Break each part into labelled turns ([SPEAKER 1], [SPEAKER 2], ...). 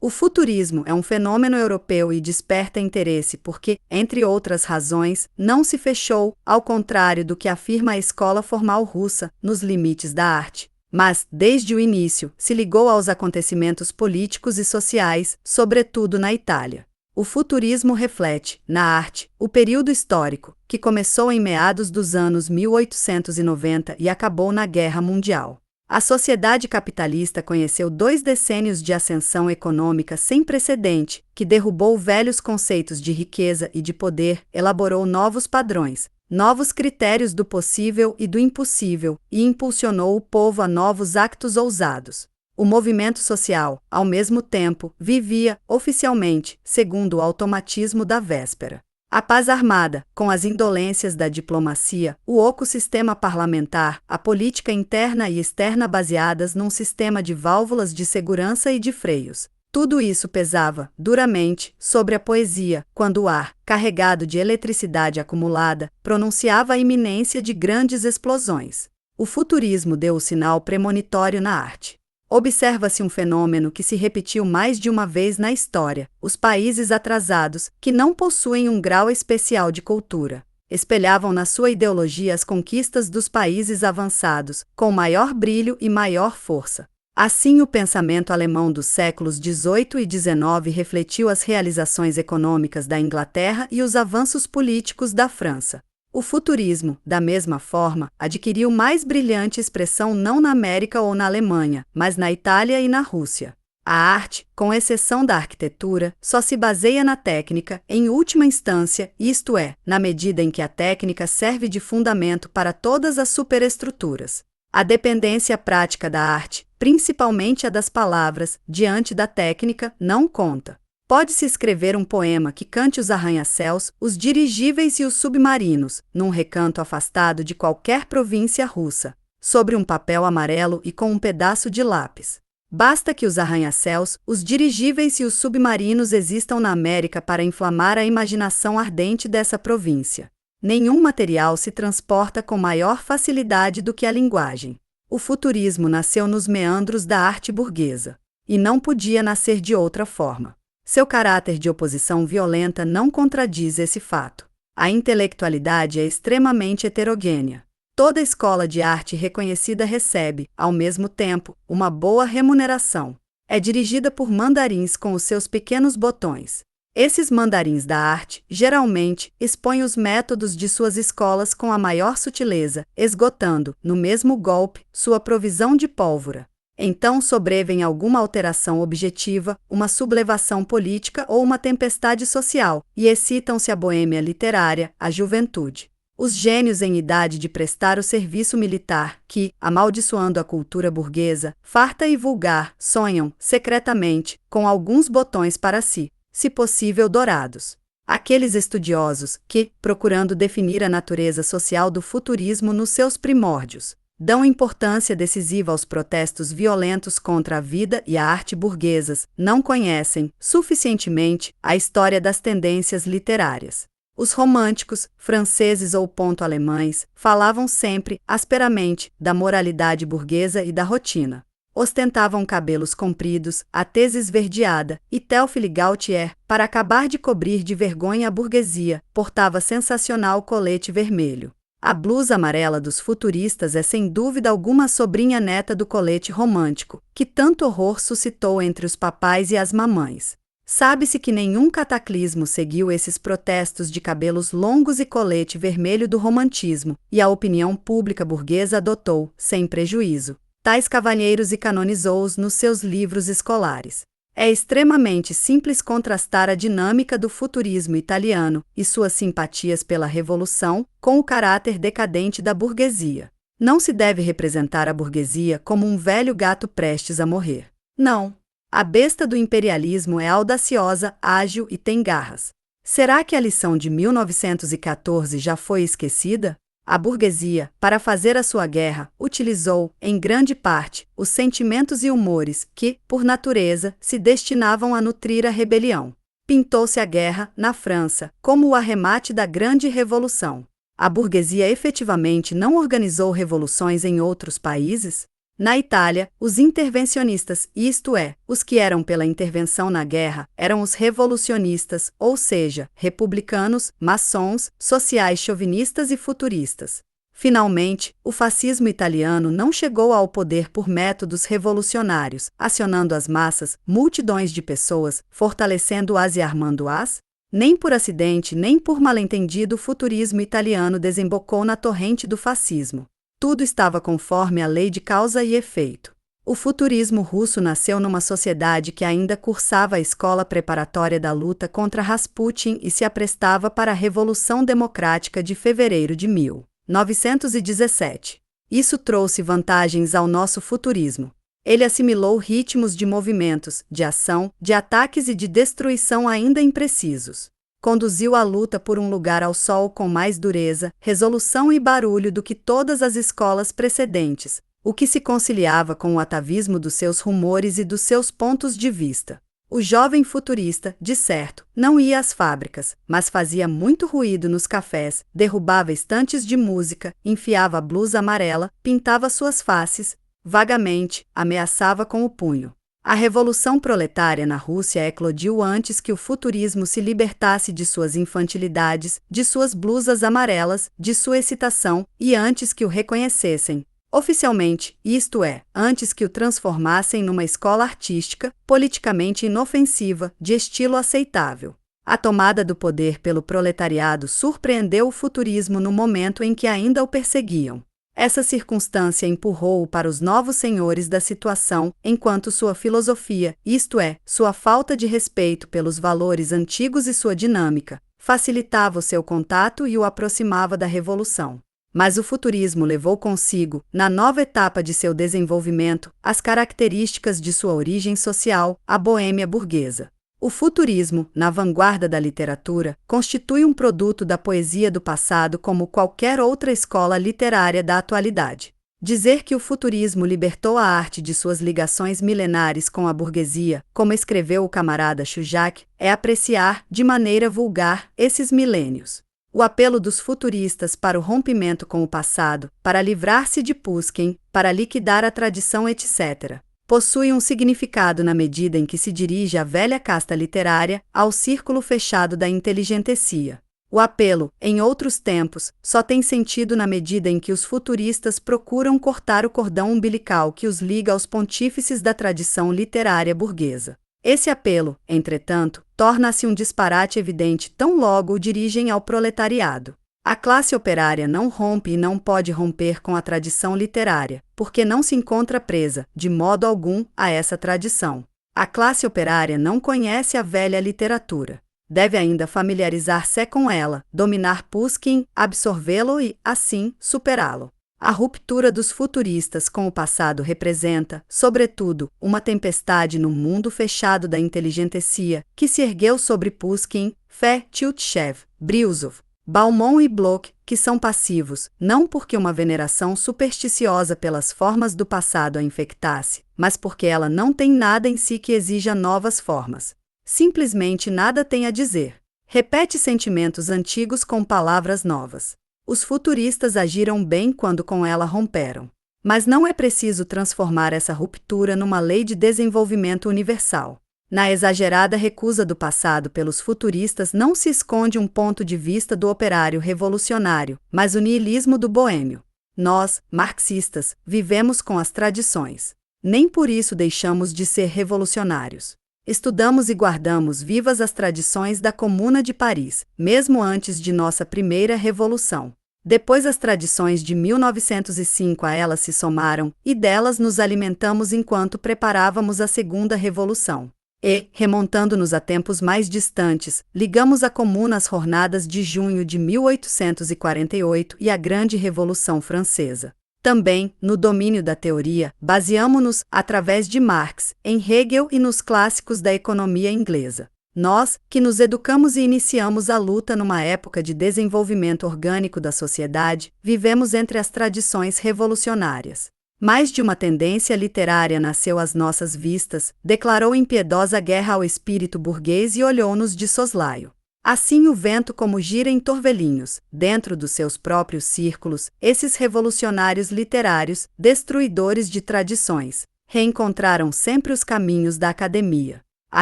[SPEAKER 1] O futurismo é um fenômeno europeu e desperta interesse porque, entre outras razões, não se fechou, ao contrário do que afirma a escola formal russa, nos limites da arte, mas, desde o início, se ligou aos acontecimentos políticos e sociais, sobretudo na Itália. O futurismo reflete, na arte, o período histórico, que começou em meados dos anos 1890 e acabou na Guerra Mundial. A sociedade capitalista conheceu 2 decênios de ascensão econômica sem precedente, que derrubou velhos conceitos de riqueza e de poder, elaborou novos padrões, novos critérios do possível e do impossível, e impulsionou o povo a novos actos ousados. O movimento social, ao mesmo tempo, vivia, oficialmente, segundo o automatismo da véspera. A paz armada, com as indolências da diplomacia, o oco sistema parlamentar, a política interna e externa baseadas num sistema de válvulas de segurança e de freios. Tudo isso pesava, duramente, sobre a poesia, quando o ar, carregado de eletricidade acumulada, pronunciava a iminência de grandes explosões. O futurismo deu o sinal premonitório na arte. Observa-se um fenômeno que se repetiu mais de uma vez na história: os países atrasados, que não possuem um grau especial de cultura, espelhavam na sua ideologia as conquistas dos países avançados, com maior brilho e maior força. Assim, o pensamento alemão dos séculos XVIII e XIX refletiu as realizações econômicas da Inglaterra e os avanços políticos da França. O futurismo, da mesma forma, adquiriu mais brilhante expressão não na América ou na Alemanha, mas na Itália e na Rússia. A arte, com exceção da arquitetura, só se baseia na técnica, em última instância, isto é, na medida em que a técnica serve de fundamento para todas as superestruturas. A dependência prática da arte, principalmente a das palavras, diante da técnica, não conta. Pode-se escrever um poema que cante os arranha-céus, os dirigíveis e os submarinos, num recanto afastado de qualquer província russa, sobre um papel amarelo e com um pedaço de lápis. Basta que os arranha-céus, os dirigíveis e os submarinos existam na América para inflamar a imaginação ardente dessa província. Nenhum material se transporta com maior facilidade do que a linguagem. O futurismo nasceu nos meandros da arte burguesa, e não podia nascer de outra forma. Seu caráter de oposição violenta não contradiz esse fato. A intelectualidade é extremamente heterogênea. Toda escola de arte reconhecida recebe, ao mesmo tempo, uma boa remuneração. É dirigida por mandarins com os seus pequenos botões. Esses mandarins da arte, geralmente, expõem os métodos de suas escolas com a maior sutileza, esgotando, no mesmo golpe, sua provisão de pólvora. Então sobrevém alguma alteração objetiva, uma sublevação política ou uma tempestade social, e excitam-se a boêmia literária, a juventude. Os gênios em idade de prestar o serviço militar, que, amaldiçoando a cultura burguesa, farta e vulgar, sonham, secretamente, com alguns botões para si, se possível dourados. Aqueles estudiosos que, procurando definir a natureza social do futurismo nos seus primórdios, dão importância decisiva aos protestos violentos contra a vida e a arte burguesas, não conhecem, suficientemente, a história das tendências literárias. Os românticos, franceses ou ponto-alemães, falavam sempre, asperamente, da moralidade burguesa e da rotina. Ostentavam cabelos compridos, a tez esverdeada, e Théophile Gautier, para acabar de cobrir de vergonha a burguesia, portava sensacional colete vermelho. A blusa amarela dos futuristas é sem dúvida alguma a sobrinha neta do colete romântico, que tanto horror suscitou entre os papais e as mamães. Sabe-se que nenhum cataclismo seguiu esses protestos de cabelos longos e colete vermelho do romantismo, e a opinião pública burguesa adotou, sem prejuízo, tais cavalheiros e canonizou-os nos seus livros escolares. É extremamente simples contrastar a dinâmica do futurismo italiano e suas simpatias pela revolução com o caráter decadente da burguesia. Não se deve representar a burguesia como um velho gato prestes a morrer. Não. A besta do imperialismo é audaciosa, ágil e tem garras. Será que a lição de 1914 já foi esquecida? A burguesia, para fazer a sua guerra, utilizou, em grande parte, os sentimentos e humores que, por natureza, se destinavam a nutrir a rebelião. Pintou-se a guerra, na França, como o arremate da grande revolução. A burguesia efetivamente não organizou revoluções em outros países? Na Itália, os intervencionistas, isto é, os que eram pela intervenção na guerra, eram os revolucionistas, ou seja, republicanos, maçons, sociais chauvinistas e futuristas. Finalmente, o fascismo italiano não chegou ao poder por métodos revolucionários, acionando as massas, multidões de pessoas, fortalecendo-as e armando-as. Nem por acidente nem por mal-entendido o futurismo italiano desembocou na torrente do fascismo. Tudo estava conforme a lei de causa e efeito. O futurismo russo nasceu numa sociedade que ainda cursava a escola preparatória da luta contra Rasputin e se aprestava para a Revolução Democrática de fevereiro de 1917. Isso trouxe vantagens ao nosso futurismo. Ele assimilou ritmos de movimentos, de ação, de ataques e de destruição ainda imprecisos. Conduziu a luta por um lugar ao sol com mais dureza, resolução e barulho do que todas as escolas precedentes, o que se conciliava com o atavismo dos seus rumores e dos seus pontos de vista. O jovem futurista, de certo, não ia às fábricas, mas fazia muito ruído nos cafés, derrubava estantes de música, enfiava a blusa amarela, pintava suas faces, vagamente, ameaçava com o punho. A revolução proletária na Rússia eclodiu antes que o futurismo se libertasse de suas infantilidades, de suas blusas amarelas, de sua excitação, e antes que o reconhecessem oficialmente, isto é, antes que o transformassem numa escola artística, politicamente inofensiva, de estilo aceitável. A tomada do poder pelo proletariado surpreendeu o futurismo no momento em que ainda o perseguiam. Essa circunstância empurrou-o para os novos senhores da situação, enquanto sua filosofia, isto é, sua falta de respeito pelos valores antigos e sua dinâmica, facilitava o seu contato e o aproximava da revolução. Mas o futurismo levou consigo, na nova etapa de seu desenvolvimento, as características de sua origem social, a boêmia burguesa. O futurismo, na vanguarda da literatura, constitui um produto da poesia do passado como qualquer outra escola literária da atualidade. Dizer que o futurismo libertou a arte de suas ligações milenares com a burguesia, como escreveu o camarada Chujac, é apreciar, de maneira vulgar, esses milênios. O apelo dos futuristas para o rompimento com o passado, para livrar-se de Pushkin, para liquidar a tradição, etc., possui um significado na medida em que se dirige à velha casta literária, ao círculo fechado da inteligentecia. O apelo, em outros tempos, só tem sentido na medida em que os futuristas procuram cortar o cordão umbilical que os liga aos pontífices da tradição literária burguesa. Esse apelo, entretanto, torna-se um disparate evidente tão logo o dirigem ao proletariado. A classe operária não rompe e não pode romper com a tradição literária, porque não se encontra presa, de modo algum, a essa tradição. A classe operária não conhece a velha literatura. Deve ainda familiarizar-se com ela, dominar Pushkin, absorvê-lo e, assim, superá-lo. A ruptura dos futuristas com o passado representa, sobretudo, uma tempestade no mundo fechado da inteligentecia, que se ergueu sobre Pushkin, Fé, Tchutchev, Brюсов, Bauman e Bloch, que são passivos, não porque uma veneração supersticiosa pelas formas do passado a infectasse, mas porque ela não tem nada em si que exija novas formas. Simplesmente nada tem a dizer. Repete sentimentos antigos com palavras novas. Os futuristas agiram bem quando com ela romperam. Mas não é preciso transformar essa ruptura numa lei de desenvolvimento universal. Na exagerada recusa do passado pelos futuristas não se esconde um ponto de vista do operário revolucionário, mas o niilismo do boêmio. Nós, marxistas, vivemos com as tradições. Nem por isso deixamos de ser revolucionários. Estudamos e guardamos vivas as tradições da Comuna de Paris, mesmo antes de nossa primeira revolução. Depois as tradições de 1905 a elas se somaram, e delas nos alimentamos enquanto preparávamos a segunda revolução. E, remontando-nos a tempos mais distantes, ligamos a Comuna às jornadas de junho de 1848 e à Grande Revolução Francesa. Também, no domínio da teoria, baseamo-nos, através de Marx, em Hegel e nos clássicos da economia inglesa. Nós, que nos educamos e iniciamos a luta numa época de desenvolvimento orgânico da sociedade, vivemos entre as tradições revolucionárias. Mais de uma tendência literária nasceu às nossas vistas, declarou impiedosa guerra ao espírito burguês e olhou-nos de soslaio. Assim o vento como gira em torvelinhos, dentro dos seus próprios círculos, esses revolucionários literários, destruidores de tradições, reencontraram sempre os caminhos da academia. A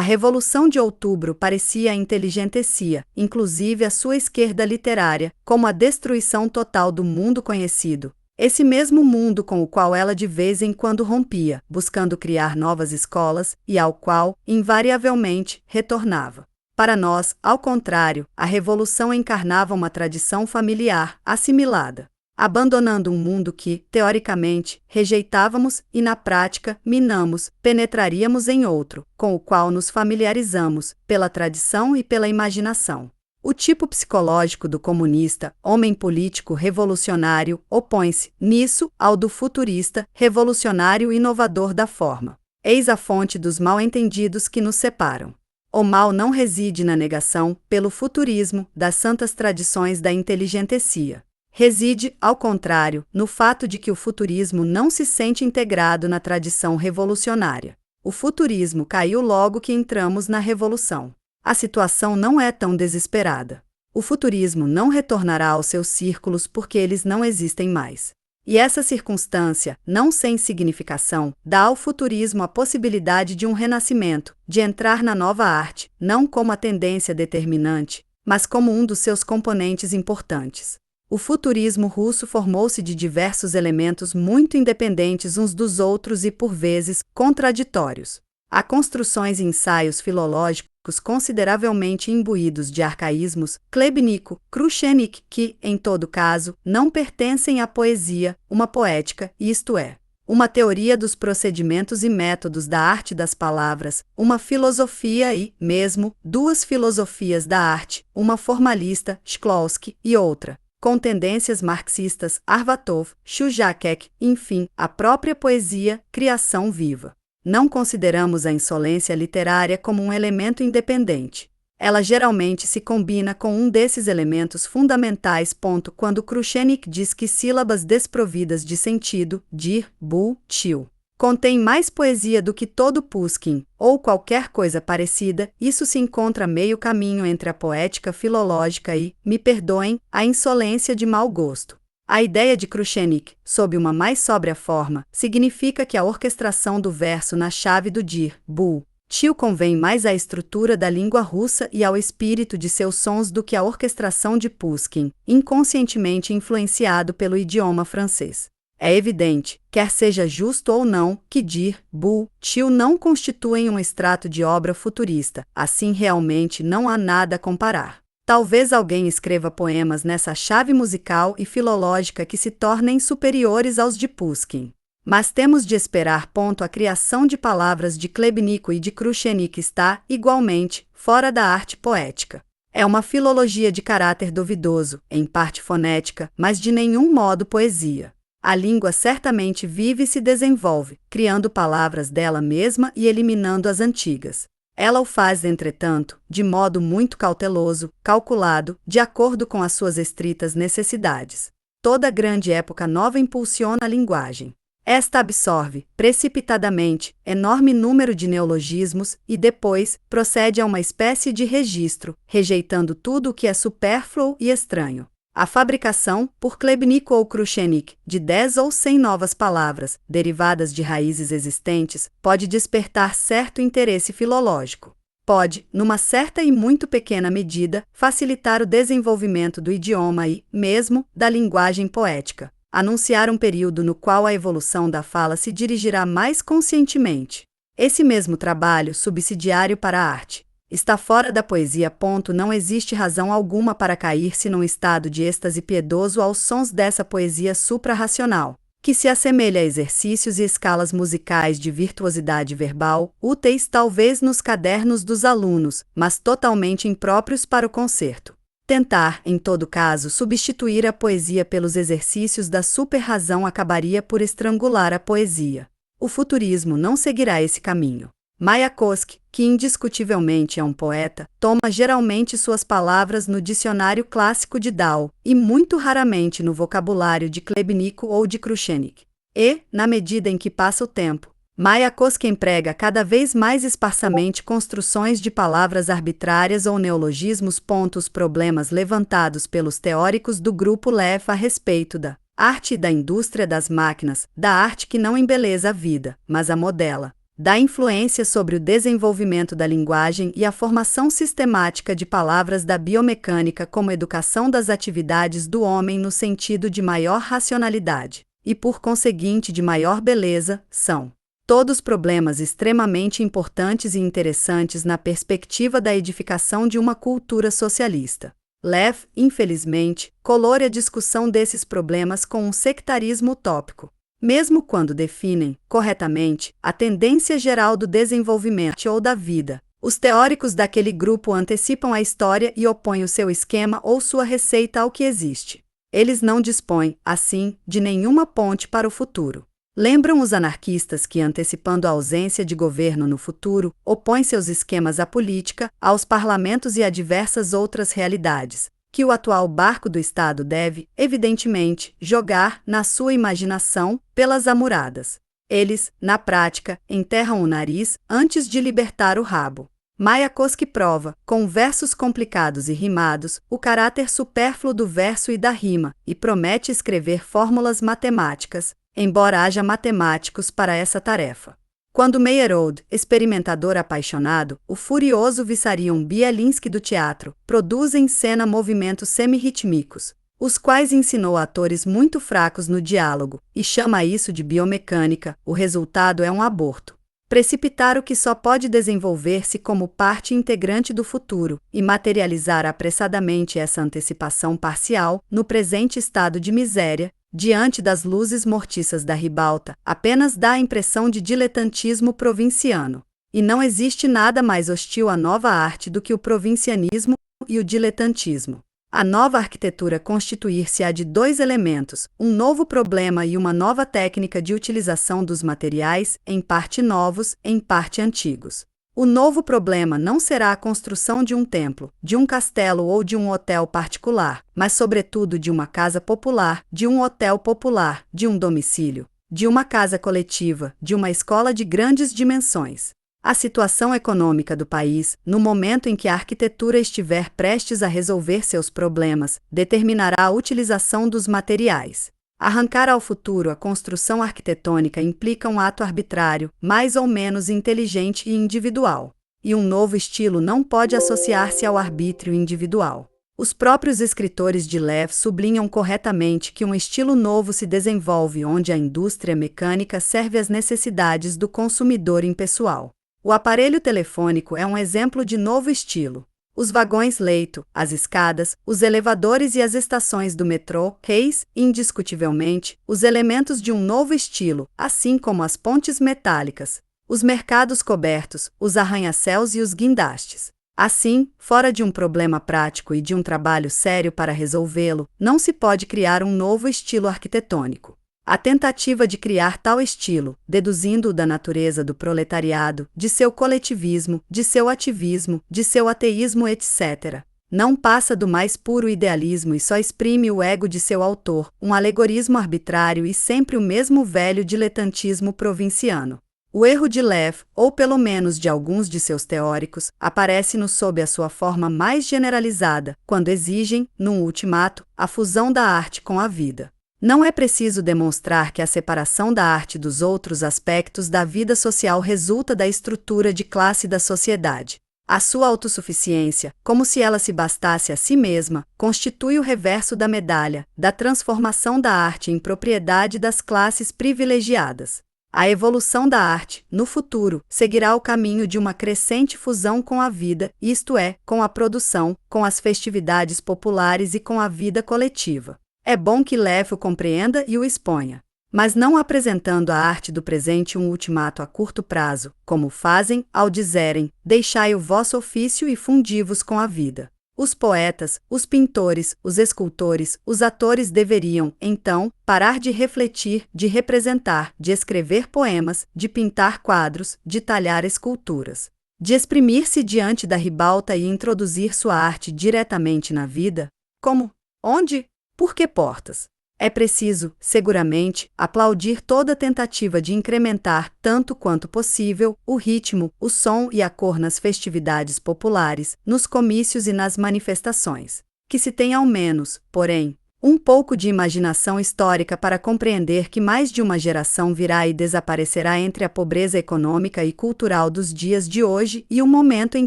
[SPEAKER 1] Revolução de Outubro parecia a inteligentecia, inclusive a sua esquerda literária, como a destruição total do mundo conhecido, esse mesmo mundo com o qual ela de vez em quando rompia, buscando criar novas escolas e ao qual, invariavelmente, retornava. Para nós, ao contrário, a Revolução encarnava uma tradição familiar, assimilada, abandonando um mundo que, teoricamente, rejeitávamos e, na prática, minamos, penetraríamos em outro, com o qual nos familiarizamos, pela tradição e pela imaginação. O tipo psicológico do comunista, homem político revolucionário, opõe-se, nisso, ao do futurista, revolucionário inovador da forma. Eis a fonte dos mal-entendidos que nos separam. O mal não reside na negação, pelo futurismo, das santas tradições da inteligentecia. Reside, ao contrário, no fato de que o futurismo não se sente integrado na tradição revolucionária. O futurismo caiu logo que entramos na revolução. A situação não é tão desesperada. O futurismo não retornará aos seus círculos porque eles não existem mais. E essa circunstância, não sem significação, dá ao futurismo a possibilidade de um renascimento, de entrar na nova arte, não como a tendência determinante, mas como um dos seus componentes importantes. O futurismo russo formou-se de diversos elementos muito independentes uns dos outros e, por vezes, contraditórios. Há construções e ensaios filológicos consideravelmente imbuídos de arcaísmos, Klebnico, Krušenik, que, em todo caso, não pertencem à poesia, uma poética, isto é, uma teoria dos procedimentos e métodos da arte das palavras, uma filosofia e, mesmo, duas filosofias da arte, uma formalista, Shklovsky, e outra, com tendências marxistas, Arvatov, Chujakek, enfim, a própria poesia, criação viva. Não consideramos a insolência literária como um elemento independente. Ela geralmente se combina com um desses elementos fundamentais. Quando Krušenik diz que sílabas desprovidas de sentido, dir, bu, til, contém mais poesia do que todo Pushkin, ou qualquer coisa parecida, isso se encontra meio caminho entre a poética filológica e, me perdoem, a insolência de mau gosto. A ideia de Krušenik, sob uma mais sóbria forma, significa que a orquestração do verso na chave do dir, bu, til convém mais à estrutura da língua russa e ao espírito de seus sons do que a orquestração de Pushkin, inconscientemente influenciado pelo idioma francês. É evidente, quer seja justo ou não, que dir, bu, til não constituem um extrato de obra futurista, assim realmente não há nada a comparar. Talvez alguém escreva poemas nessa chave musical e filológica que se tornem superiores aos de Pushkin. Mas temos de esperar. A criação de palavras de Klebnico e de Krušenik está, igualmente, fora da arte poética. É uma filologia de caráter duvidoso, em parte fonética, mas de nenhum modo poesia. A língua certamente vive e se desenvolve, criando palavras dela mesma e eliminando as antigas. Ela o faz, entretanto, de modo muito cauteloso, calculado, de acordo com as suas estritas necessidades. Toda grande época nova impulsiona a linguagem. Esta absorve, precipitadamente, enorme número de neologismos e depois procede a uma espécie de registro, rejeitando tudo o que é supérfluo e estranho. A fabricação, por Klebnico ou Krušenik, de 10 ou 100 novas palavras, derivadas de raízes existentes, pode despertar certo interesse filológico. Pode, numa certa e muito pequena medida, facilitar o desenvolvimento do idioma e, mesmo, da linguagem poética. Anunciar um período no qual a evolução da fala se dirigirá mais conscientemente. Esse mesmo trabalho, subsidiário para a arte, está fora da poesia. Não existe razão alguma para cair-se num estado de êxtase piedoso aos sons dessa poesia suprarracional, que se assemelha a exercícios e escalas musicais de virtuosidade verbal, úteis talvez nos cadernos dos alunos, mas totalmente impróprios para o concerto. Tentar, em todo caso, substituir a poesia pelos exercícios da super-razão acabaria por estrangular a poesia. O futurismo não seguirá esse caminho. Mayakovsky, que indiscutivelmente é um poeta, toma geralmente suas palavras no dicionário clássico de Dao e muito raramente no vocabulário de Klebnico ou de Krušenik. E, na medida em que passa o tempo, Mayakovsky emprega cada vez mais esparsamente construções de palavras arbitrárias ou neologismos. Os problemas levantados pelos teóricos do grupo Lev a respeito da arte e da indústria das máquinas, da arte que não embeleza a vida, mas a modela, da influência sobre o desenvolvimento da linguagem e a formação sistemática de palavras da biomecânica como educação das atividades do homem no sentido de maior racionalidade, e por conseguinte de maior beleza, são todos problemas extremamente importantes e interessantes na perspectiva da edificação de uma cultura socialista. Lev, infelizmente, colore a discussão desses problemas com um sectarismo utópico, mesmo quando definem, corretamente, a tendência geral do desenvolvimento ou da vida. Os teóricos daquele grupo antecipam a história e opõem o seu esquema ou sua receita ao que existe. Eles não dispõem, assim, de nenhuma ponte para o futuro. Lembram os anarquistas que, antecipando a ausência de governo no futuro, opõem seus esquemas à política, aos parlamentos e a diversas outras realidades, que o atual barco do Estado deve, evidentemente, jogar, na sua imaginação, pelas amuradas. Eles, na prática, enterram o nariz antes de libertar o rabo. Mayakovsky prova, com versos complicados e rimados, o caráter supérfluo do verso e da rima, e promete escrever fórmulas matemáticas, embora haja matemáticos para essa tarefa. Quando Meyerhold, experimentador apaixonado, o furioso Vissarion Bielinski do teatro, produz em cena movimentos semirrítmicos, os quais ensinou a atores muito fracos no diálogo, e chama isso de biomecânica, o resultado é um aborto. Precipitar o que só pode desenvolver-se como parte integrante do futuro, e materializar apressadamente essa antecipação parcial, no presente estado de miséria, diante das luzes mortiças da ribalta, apenas dá a impressão de diletantismo provinciano. E não existe nada mais hostil à nova arte do que o provincianismo e o diletantismo. A nova arquitetura constituir-se-á de dois elementos, um novo problema e uma nova técnica de utilização dos materiais, em parte novos, em parte antigos. O novo problema não será a construção de um templo, de um castelo ou de um hotel particular, mas sobretudo de uma casa popular, de um hotel popular, de um domicílio, de uma casa coletiva, de uma escola de grandes dimensões. A situação econômica do país, no momento em que a arquitetura estiver prestes a resolver seus problemas, determinará a utilização dos materiais. Arrancar ao futuro a construção arquitetônica implica um ato arbitrário, mais ou menos inteligente e individual. E um novo estilo não pode associar-se ao arbítrio individual. Os próprios escritores de Lev sublinham corretamente que um estilo novo se desenvolve onde a indústria mecânica serve às necessidades do consumidor impessoal. O aparelho telefônico é um exemplo de novo estilo. Os vagões-leito, as escadas, os elevadores e as estações do metrô, reis, indiscutivelmente, os elementos de um novo estilo, assim como as pontes metálicas, os mercados cobertos, os arranha-céus e os guindastes. Assim, fora de um problema prático e de um trabalho sério para resolvê-lo, não se pode criar um novo estilo arquitetônico. A tentativa de criar tal estilo, deduzindo-o da natureza do proletariado, de seu coletivismo, de seu ativismo, de seu ateísmo, etc., não passa do mais puro idealismo e só exprime o ego de seu autor, um alegorismo arbitrário e sempre o mesmo velho diletantismo provinciano. O erro de Lev, ou pelo menos de alguns de seus teóricos, aparece-nos sob a sua forma mais generalizada, quando exigem, num ultimato, a fusão da arte com a vida. Não é preciso demonstrar que a separação da arte dos outros aspectos da vida social resulta da estrutura de classe da sociedade. A sua autossuficiência, como se ela se bastasse a si mesma, constitui o reverso da medalha, da transformação da arte em propriedade das classes privilegiadas. A evolução da arte, no futuro, seguirá o caminho de uma crescente fusão com a vida, isto é, com a produção, com as festividades populares e com a vida coletiva. É bom que Lev o compreenda e o exponha, mas não apresentando a arte do presente um ultimato a curto prazo, como fazem ao dizerem, deixai o vosso ofício e fundi-vos com a vida. Os poetas, os pintores, os escultores, os atores deveriam, então, parar de refletir, de representar, de escrever poemas, de pintar quadros, de talhar esculturas, de exprimir-se diante da ribalta e introduzir sua arte diretamente na vida. Como? Onde? Por que portas? É preciso, seguramente, aplaudir toda tentativa de incrementar, tanto quanto possível, o ritmo, o som e a cor nas festividades populares, nos comícios e nas manifestações. Que se tenha ao menos, porém, um pouco de imaginação histórica para compreender que mais de uma geração virá e desaparecerá entre a pobreza econômica e cultural dos dias de hoje e o momento em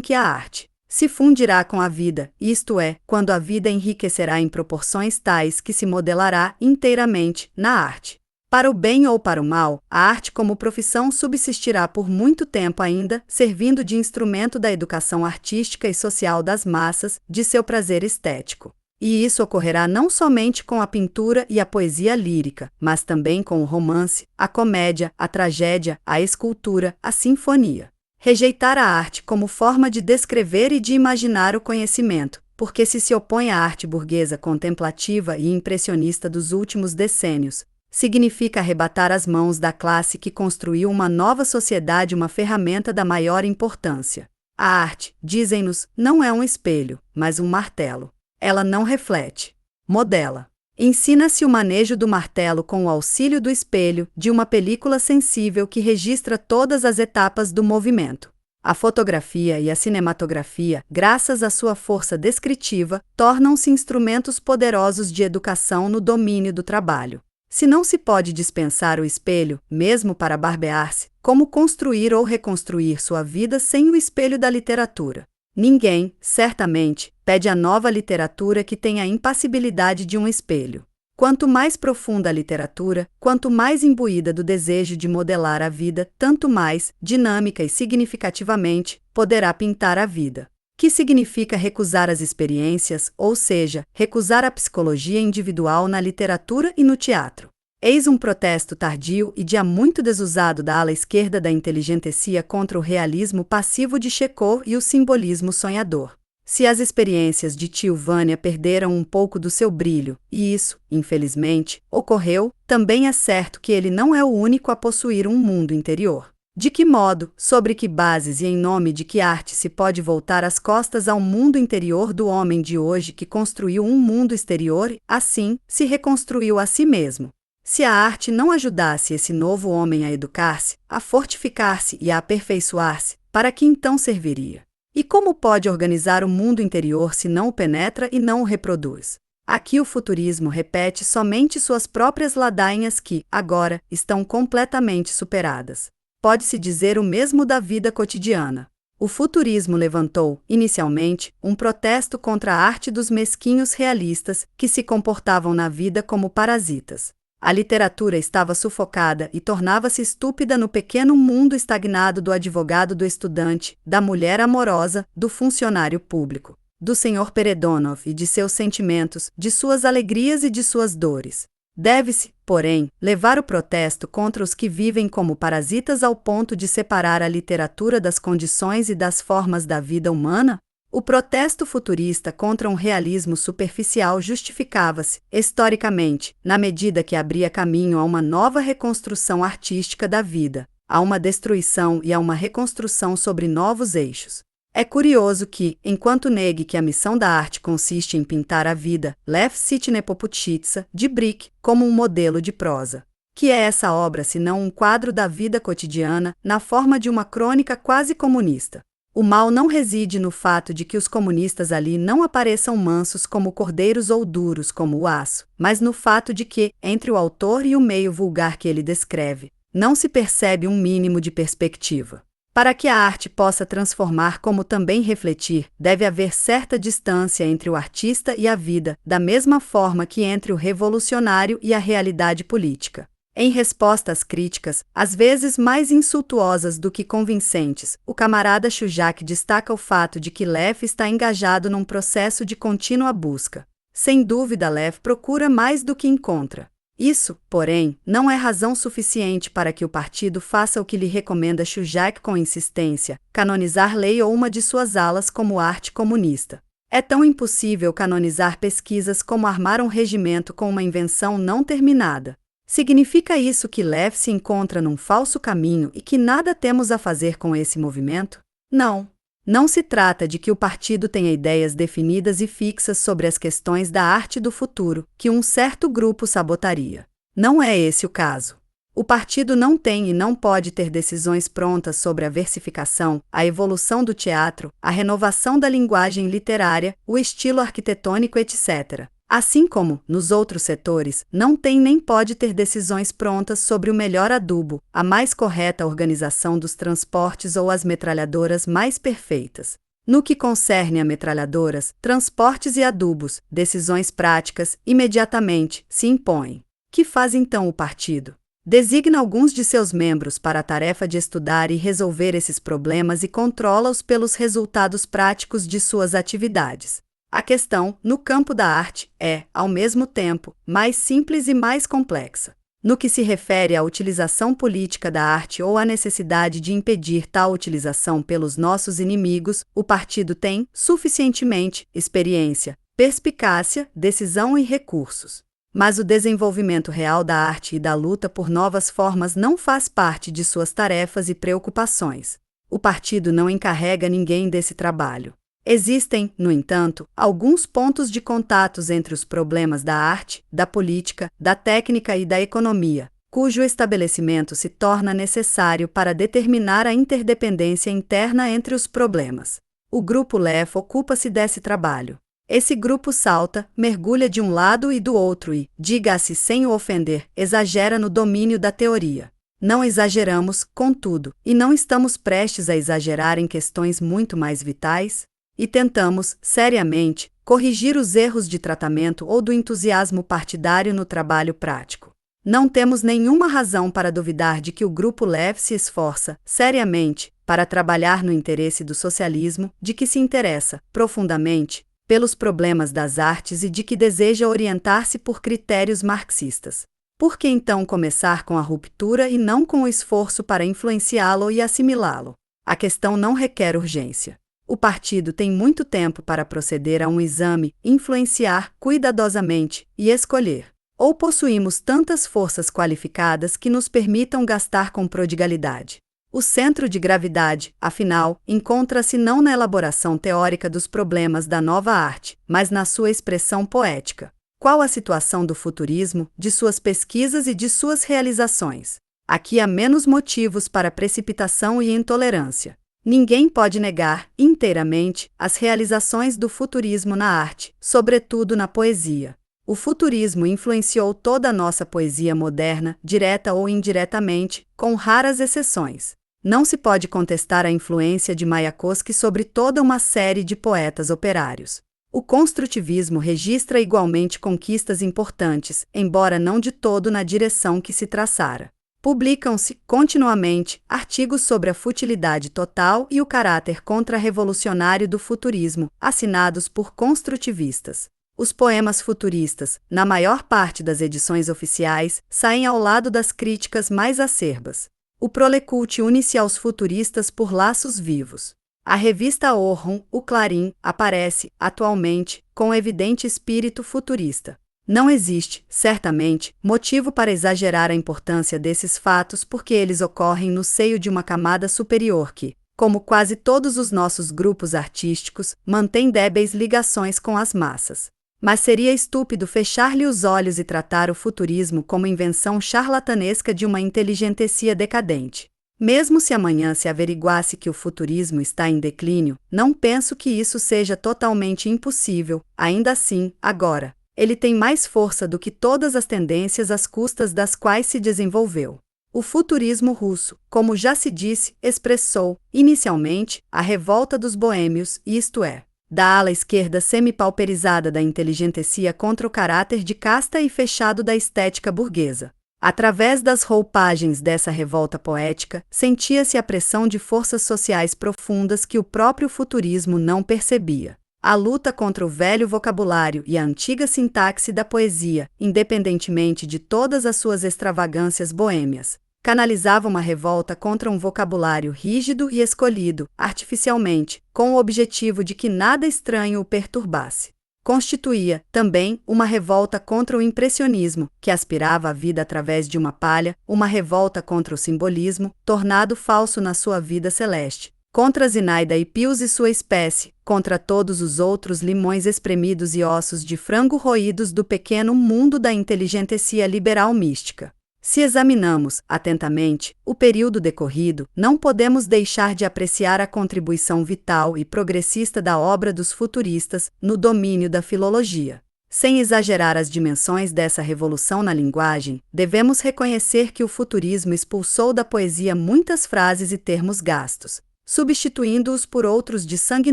[SPEAKER 1] que a arte se fundirá com a vida, isto é, quando a vida enriquecerá em proporções tais que se modelará inteiramente na arte. Para o bem ou para o mal, a arte como profissão subsistirá por muito tempo ainda, servindo de instrumento da educação artística e social das massas, de seu prazer estético. E isso ocorrerá não somente com a pintura e a poesia lírica, mas também com o romance, a comédia, a tragédia, a escultura, a sinfonia. Rejeitar a arte como forma de descrever e de imaginar o conhecimento, porque se opõe à arte burguesa contemplativa e impressionista dos últimos decênios, significa arrebatar às mãos da classe que construiu uma nova sociedade uma ferramenta da maior importância. A arte, dizem-nos, não é um espelho, mas um martelo. Ela não reflete, modela. Ensina-se o manejo do martelo com o auxílio do espelho, de uma película sensível que registra todas as etapas do movimento. A fotografia e a cinematografia, graças à sua força descritiva, tornam-se instrumentos poderosos de educação no domínio do trabalho. Se não se pode dispensar o espelho, mesmo para barbear-se, como construir ou reconstruir sua vida sem o espelho da literatura? Ninguém, certamente, pede a nova literatura que tenha a impassibilidade de um espelho. Quanto mais profunda a literatura, quanto mais imbuída do desejo de modelar a vida, tanto mais, dinâmica e significativamente, poderá pintar a vida. Que significa recusar as experiências, ou seja, recusar a psicologia individual na literatura e no teatro? Eis um protesto tardio e de há muito desusado da ala esquerda da inteligentsia contra o realismo passivo de Chekhov e o simbolismo sonhador. Se as experiências de Tio Vânia perderam um pouco do seu brilho, e isso, infelizmente, ocorreu, também é certo que ele não é o único a possuir um mundo interior. De que modo, sobre que bases e em nome de que arte se pode voltar as costas ao mundo interior do homem de hoje que construiu um mundo exterior e, assim, se reconstruiu a si mesmo? Se a arte não ajudasse esse novo homem a educar-se, a fortificar-se e a aperfeiçoar-se, para que então serviria? E como pode organizar o mundo interior se não o penetra e não o reproduz? Aqui o futurismo repete somente suas próprias ladainhas que, agora, estão completamente superadas. Pode-se dizer o mesmo da vida cotidiana. O futurismo levantou, inicialmente, um protesto contra a arte dos mesquinhos realistas que se comportavam na vida como parasitas. A literatura estava sufocada e tornava-se estúpida no pequeno mundo estagnado do advogado do estudante, da mulher amorosa, do funcionário público, do Sr. Peredonov e de seus sentimentos, de suas alegrias e de suas dores. Deve-se, porém, levar o protesto contra os que vivem como parasitas ao ponto de separar a literatura das condições e das formas da vida humana? O protesto futurista contra um realismo superficial justificava-se, historicamente, na medida que abria caminho a uma nova reconstrução artística da vida, a uma destruição e a uma reconstrução sobre novos eixos. É curioso que, enquanto negue que a missão da arte consiste em pintar a vida, Lev Sitnepoputchitsa, de Brick, como um modelo de prosa. Que é essa obra senão um quadro da vida cotidiana, na forma de uma crônica quase comunista? O mal não reside no fato de que os comunistas ali não apareçam mansos como cordeiros ou duros como o aço, mas no fato de que, entre o autor e o meio vulgar que ele descreve, não se percebe um mínimo de perspectiva. Para que a arte possa transformar como também refletir, deve haver certa distância entre o artista e a vida, da mesma forma que entre o revolucionário e a realidade política. Em resposta às críticas, às vezes mais insultuosas do que convincentes, o camarada Chujak destaca o fato de que Lev está engajado num processo de contínua busca. Sem dúvida, Lev procura mais do que encontra. Isso, porém, não é razão suficiente para que o partido faça o que lhe recomenda Chujak com insistência, canonizar lei ou uma de suas alas como arte comunista. É tão impossível canonizar pesquisas como armar um regimento com uma invenção não terminada. Significa isso que Lev se encontra num falso caminho e que nada temos a fazer com esse movimento? Não. Não se trata de que o partido tenha ideias definidas e fixas sobre as questões da arte do futuro, que um certo grupo sabotaria. Não é esse o caso. O partido não tem e não pode ter decisões prontas sobre a versificação, a evolução do teatro, a renovação da linguagem literária, o estilo arquitetônico, etc. Assim como, nos outros setores, não tem nem pode ter decisões prontas sobre o melhor adubo, a mais correta organização dos transportes ou as metralhadoras mais perfeitas. No que concerne a metralhadoras, transportes e adubos, decisões práticas, imediatamente, se impõem. Que faz então o partido? Designa alguns de seus membros para a tarefa de estudar e resolver esses problemas e controla-os pelos resultados práticos de suas atividades. A questão, no campo da arte, é, ao mesmo tempo, mais simples e mais complexa. No que se refere à utilização política da arte ou à necessidade de impedir tal utilização pelos nossos inimigos, o partido tem, suficientemente, experiência, perspicácia, decisão e recursos. Mas o desenvolvimento real da arte e da luta por novas formas não faz parte de suas tarefas e preocupações. O partido não encarrega ninguém desse trabalho. Existem, no entanto, alguns pontos de contatos entre os problemas da arte, da política, da técnica e da economia, cujo estabelecimento se torna necessário para determinar a interdependência interna entre os problemas. O grupo LEF ocupa-se desse trabalho. Esse grupo salta, mergulha de um lado e do outro e, diga-se sem o ofender, exagera no domínio da teoria. Não exageramos, contudo, e não estamos prestes a exagerar em questões muito mais vitais? E tentamos, seriamente, corrigir os erros de tratamento ou do entusiasmo partidário no trabalho prático. Não temos nenhuma razão para duvidar de que o grupo LEV se esforça, seriamente, para trabalhar no interesse do socialismo, de que se interessa, profundamente, pelos problemas das artes e de que deseja orientar-se por critérios marxistas. Por que então começar com a ruptura e não com o esforço para influenciá-lo e assimilá-lo? A questão não requer urgência. O partido tem muito tempo para proceder a um exame, influenciar cuidadosamente e escolher. Ou possuímos tantas forças qualificadas que nos permitam gastar com prodigalidade. O centro de gravidade, afinal, encontra-se não na elaboração teórica dos problemas da nova arte, mas na sua expressão poética. Qual a situação do futurismo, de suas pesquisas e de suas realizações? Aqui há menos motivos para precipitação e intolerância. Ninguém pode negar, inteiramente, as realizações do futurismo na arte, sobretudo na poesia. O futurismo influenciou toda a nossa poesia moderna, direta ou indiretamente, com raras exceções. Não se pode contestar a influência de Mayakovsky sobre toda uma série de poetas operários. O construtivismo registra igualmente conquistas importantes, embora não de todo na direção que se traçara. Publicam-se, continuamente, artigos sobre a futilidade total e o caráter contra-revolucionário do futurismo, assinados por construtivistas. Os poemas futuristas, na maior parte das edições oficiais, saem ao lado das críticas mais acerbas. O Prolecult une-se aos futuristas por laços vivos. A revista Orhun, o Clarim, aparece, atualmente, com evidente espírito futurista. Não existe, certamente, motivo para exagerar a importância desses fatos porque eles ocorrem no seio de uma camada superior que, como quase todos os nossos grupos artísticos, mantém débeis ligações com as massas. Mas seria estúpido fechar-lhe os olhos e tratar o futurismo como invenção charlatanesca de uma inteligentecia decadente. Mesmo se amanhã se averiguasse que o futurismo está em declínio, não penso que isso seja totalmente impossível, ainda assim, agora. Ele tem mais força do que todas as tendências às custas das quais se desenvolveu. O futurismo russo, como já se disse, expressou, inicialmente, a revolta dos boêmios, isto é, da ala esquerda semipauperizada da inteligentecia contra o caráter de casta e fechado da estética burguesa. Através das roupagens dessa revolta poética, sentia-se a pressão de forças sociais profundas que o próprio futurismo não percebia. A luta contra o velho vocabulário e a antiga sintaxe da poesia, independentemente de todas as suas extravagâncias boêmias, canalizava uma revolta contra um vocabulário rígido e escolhido, artificialmente, com o objetivo de que nada estranho o perturbasse. Constituía, também, uma revolta contra o impressionismo, que aspirava à vida através de uma palha, uma revolta contra o simbolismo, tornado falso na sua vida celeste, contra Zinaida e Pius e sua espécie, contra todos os outros limões espremidos e ossos de frango roídos do pequeno mundo da inteligentsia liberal mística. Se examinamos, atentamente, o período decorrido, não podemos deixar de apreciar a contribuição vital e progressista da obra dos futuristas no domínio da filologia. Sem exagerar as dimensões dessa revolução na linguagem, devemos reconhecer que o futurismo expulsou da poesia muitas frases e termos gastos, substituindo-os por outros de sangue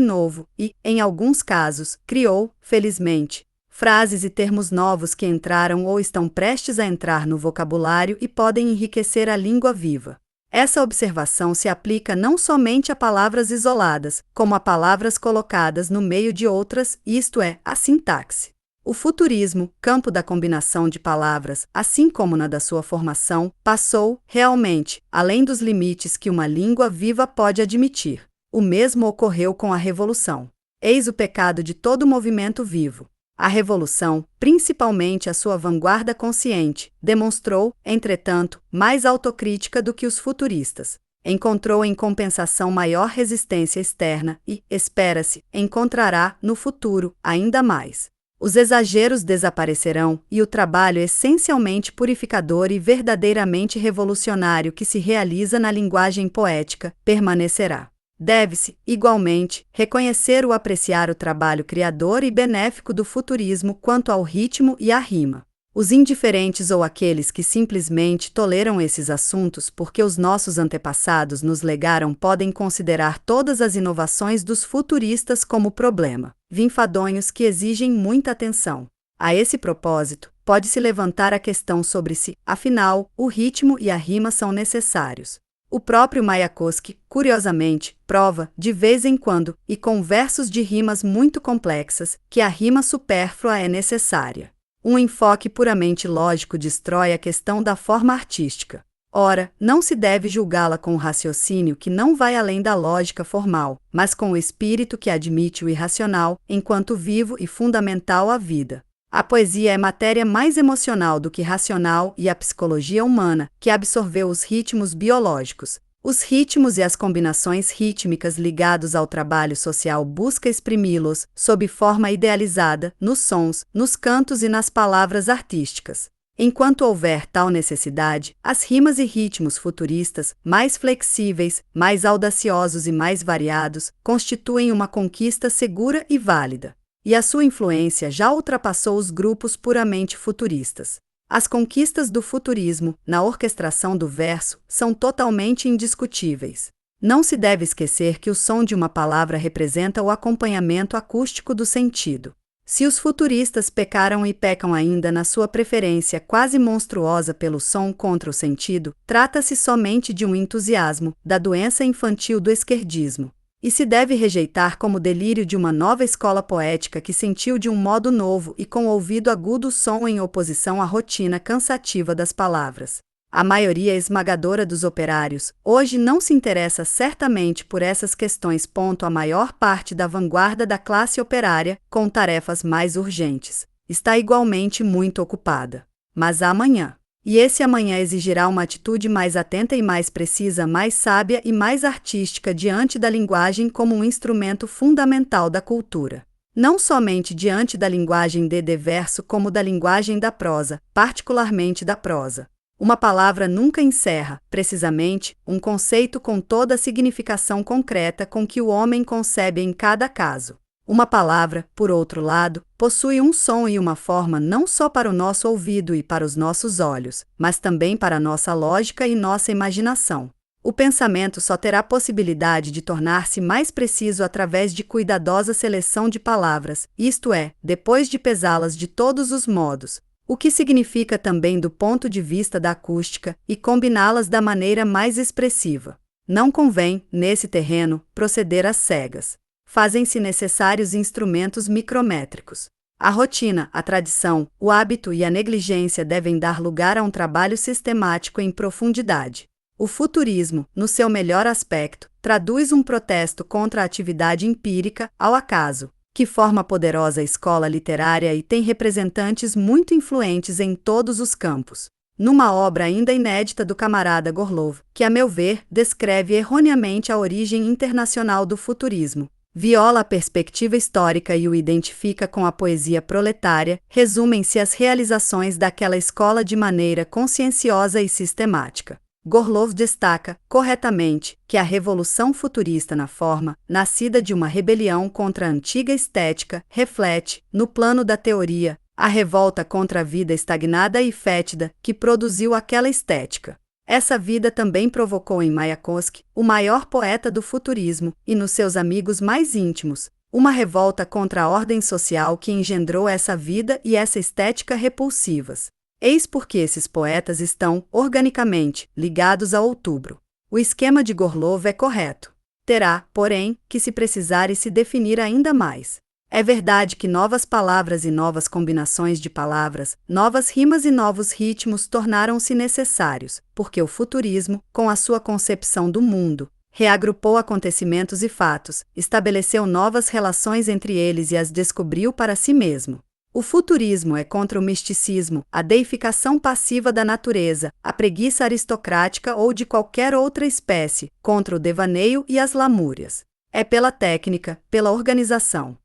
[SPEAKER 1] novo e, em alguns casos, criou, felizmente, frases e termos novos que entraram ou estão prestes a entrar no vocabulário e podem enriquecer a língua viva. Essa observação se aplica não somente a palavras isoladas, como a palavras colocadas no meio de outras, isto é, a sintaxe. O futurismo, campo da combinação de palavras, assim como na da sua formação, passou, realmente, além dos limites que uma língua viva pode admitir. O mesmo ocorreu com a Revolução. Eis o pecado de todo movimento vivo. A Revolução, principalmente a sua vanguarda consciente, demonstrou, entretanto, mais autocrítica do que os futuristas. Encontrou em compensação maior resistência externa e, espera-se, encontrará, no futuro, ainda mais. Os exageros desaparecerão e o trabalho essencialmente purificador e verdadeiramente revolucionário que se realiza na linguagem poética permanecerá. Deve-se, igualmente, reconhecer ou apreciar o trabalho criador e benéfico do futurismo quanto ao ritmo e à rima. Os indiferentes ou aqueles que simplesmente toleram esses assuntos porque os nossos antepassados nos legaram podem considerar todas as inovações dos futuristas como problema, vinfadonhos que exigem muita atenção. A esse propósito, pode-se levantar a questão sobre se, afinal, o ritmo e a rima são necessários. O próprio Mayakovsky, curiosamente, prova, de vez em quando, e com versos de rimas muito complexas, que a rima supérflua é necessária. Um enfoque puramente lógico destrói a questão da forma artística. Ora, não se deve julgá-la com o raciocínio que não vai além da lógica formal, mas com o espírito que admite o irracional, enquanto vivo e fundamental à vida. A poesia é matéria mais emocional do que racional e a psicologia humana, que absorveu os ritmos biológicos. Os ritmos e as combinações rítmicas ligados ao trabalho social busca exprimi-los, sob forma idealizada, nos sons, nos cantos e nas palavras artísticas. Enquanto houver tal necessidade, as rimas e ritmos futuristas, mais flexíveis, mais audaciosos e mais variados, constituem uma conquista segura e válida. E a sua influência já ultrapassou os grupos puramente futuristas. As conquistas do futurismo, na orquestração do verso, são totalmente indiscutíveis. Não se deve esquecer que o som de uma palavra representa o acompanhamento acústico do sentido. Se os futuristas pecaram e pecam ainda na sua preferência quase monstruosa pelo som contra o sentido, trata-se somente de um entusiasmo, da doença infantil do esquerdismo. E se deve rejeitar como delírio de uma nova escola poética que sentiu de um modo novo e com ouvido agudo o som em oposição à rotina cansativa das palavras. A maioria esmagadora dos operários hoje não se interessa certamente por essas questões. A maior parte da vanguarda da classe operária, com tarefas mais urgentes, está igualmente muito ocupada. Mas há amanhã. E esse amanhã exigirá uma atitude mais atenta e mais precisa, mais sábia e mais artística diante da linguagem como um instrumento fundamental da cultura. Não somente diante da linguagem de verso como da linguagem da prosa, particularmente da prosa. Uma palavra nunca encerra, precisamente, um conceito com toda a significação concreta com que o homem concebe em cada caso. Uma palavra, por outro lado, possui um som e uma forma não só para o nosso ouvido e para os nossos olhos, mas também para a nossa lógica e nossa imaginação. O pensamento só terá possibilidade de tornar-se mais preciso através de cuidadosa seleção de palavras, isto é, depois de pesá-las de todos os modos, o que significa também do ponto de vista da acústica, e combiná-las da maneira mais expressiva. Não convém, nesse terreno, proceder às cegas. Fazem-se necessários instrumentos micrométricos. A rotina, a tradição, o hábito e a negligência devem dar lugar a um trabalho sistemático em profundidade. O futurismo, no seu melhor aspecto, traduz um protesto contra a atividade empírica, ao acaso, que forma poderosa escola literária e tem representantes muito influentes em todos os campos. numa obra ainda inédita do camarada Gorlov, que, a meu ver, descreve erroneamente a origem internacional do futurismo. Viola a perspectiva histórica e o identifica com a poesia proletária, resumem-se as realizações daquela escola de maneira conscienciosa e sistemática. Gorlov destaca, corretamente, que a revolução futurista na forma, nascida de uma rebelião contra a antiga estética, reflete, no plano da teoria, a revolta contra a vida estagnada e fétida que produziu aquela estética. Essa vida também provocou em Mayakovsky, o maior poeta do futurismo, e nos seus amigos mais íntimos, uma revolta contra a ordem social que engendrou essa vida e essa estética repulsivas. Eis porque esses poetas estão, organicamente, ligados a outubro. O esquema de Gorlov é correto. Terá, porém, que se precisar e se definir ainda mais. É verdade que novas palavras e novas combinações de palavras, novas rimas e novos ritmos tornaram-se necessários, porque o futurismo, com a sua concepção do mundo, reagrupou acontecimentos e fatos, estabeleceu novas relações entre eles e as descobriu para si mesmo. O futurismo é contra o misticismo, a deificação passiva da natureza, a preguiça aristocrática ou de qualquer outra espécie, contra o devaneio e as lamúrias. É pela técnica, pela organização.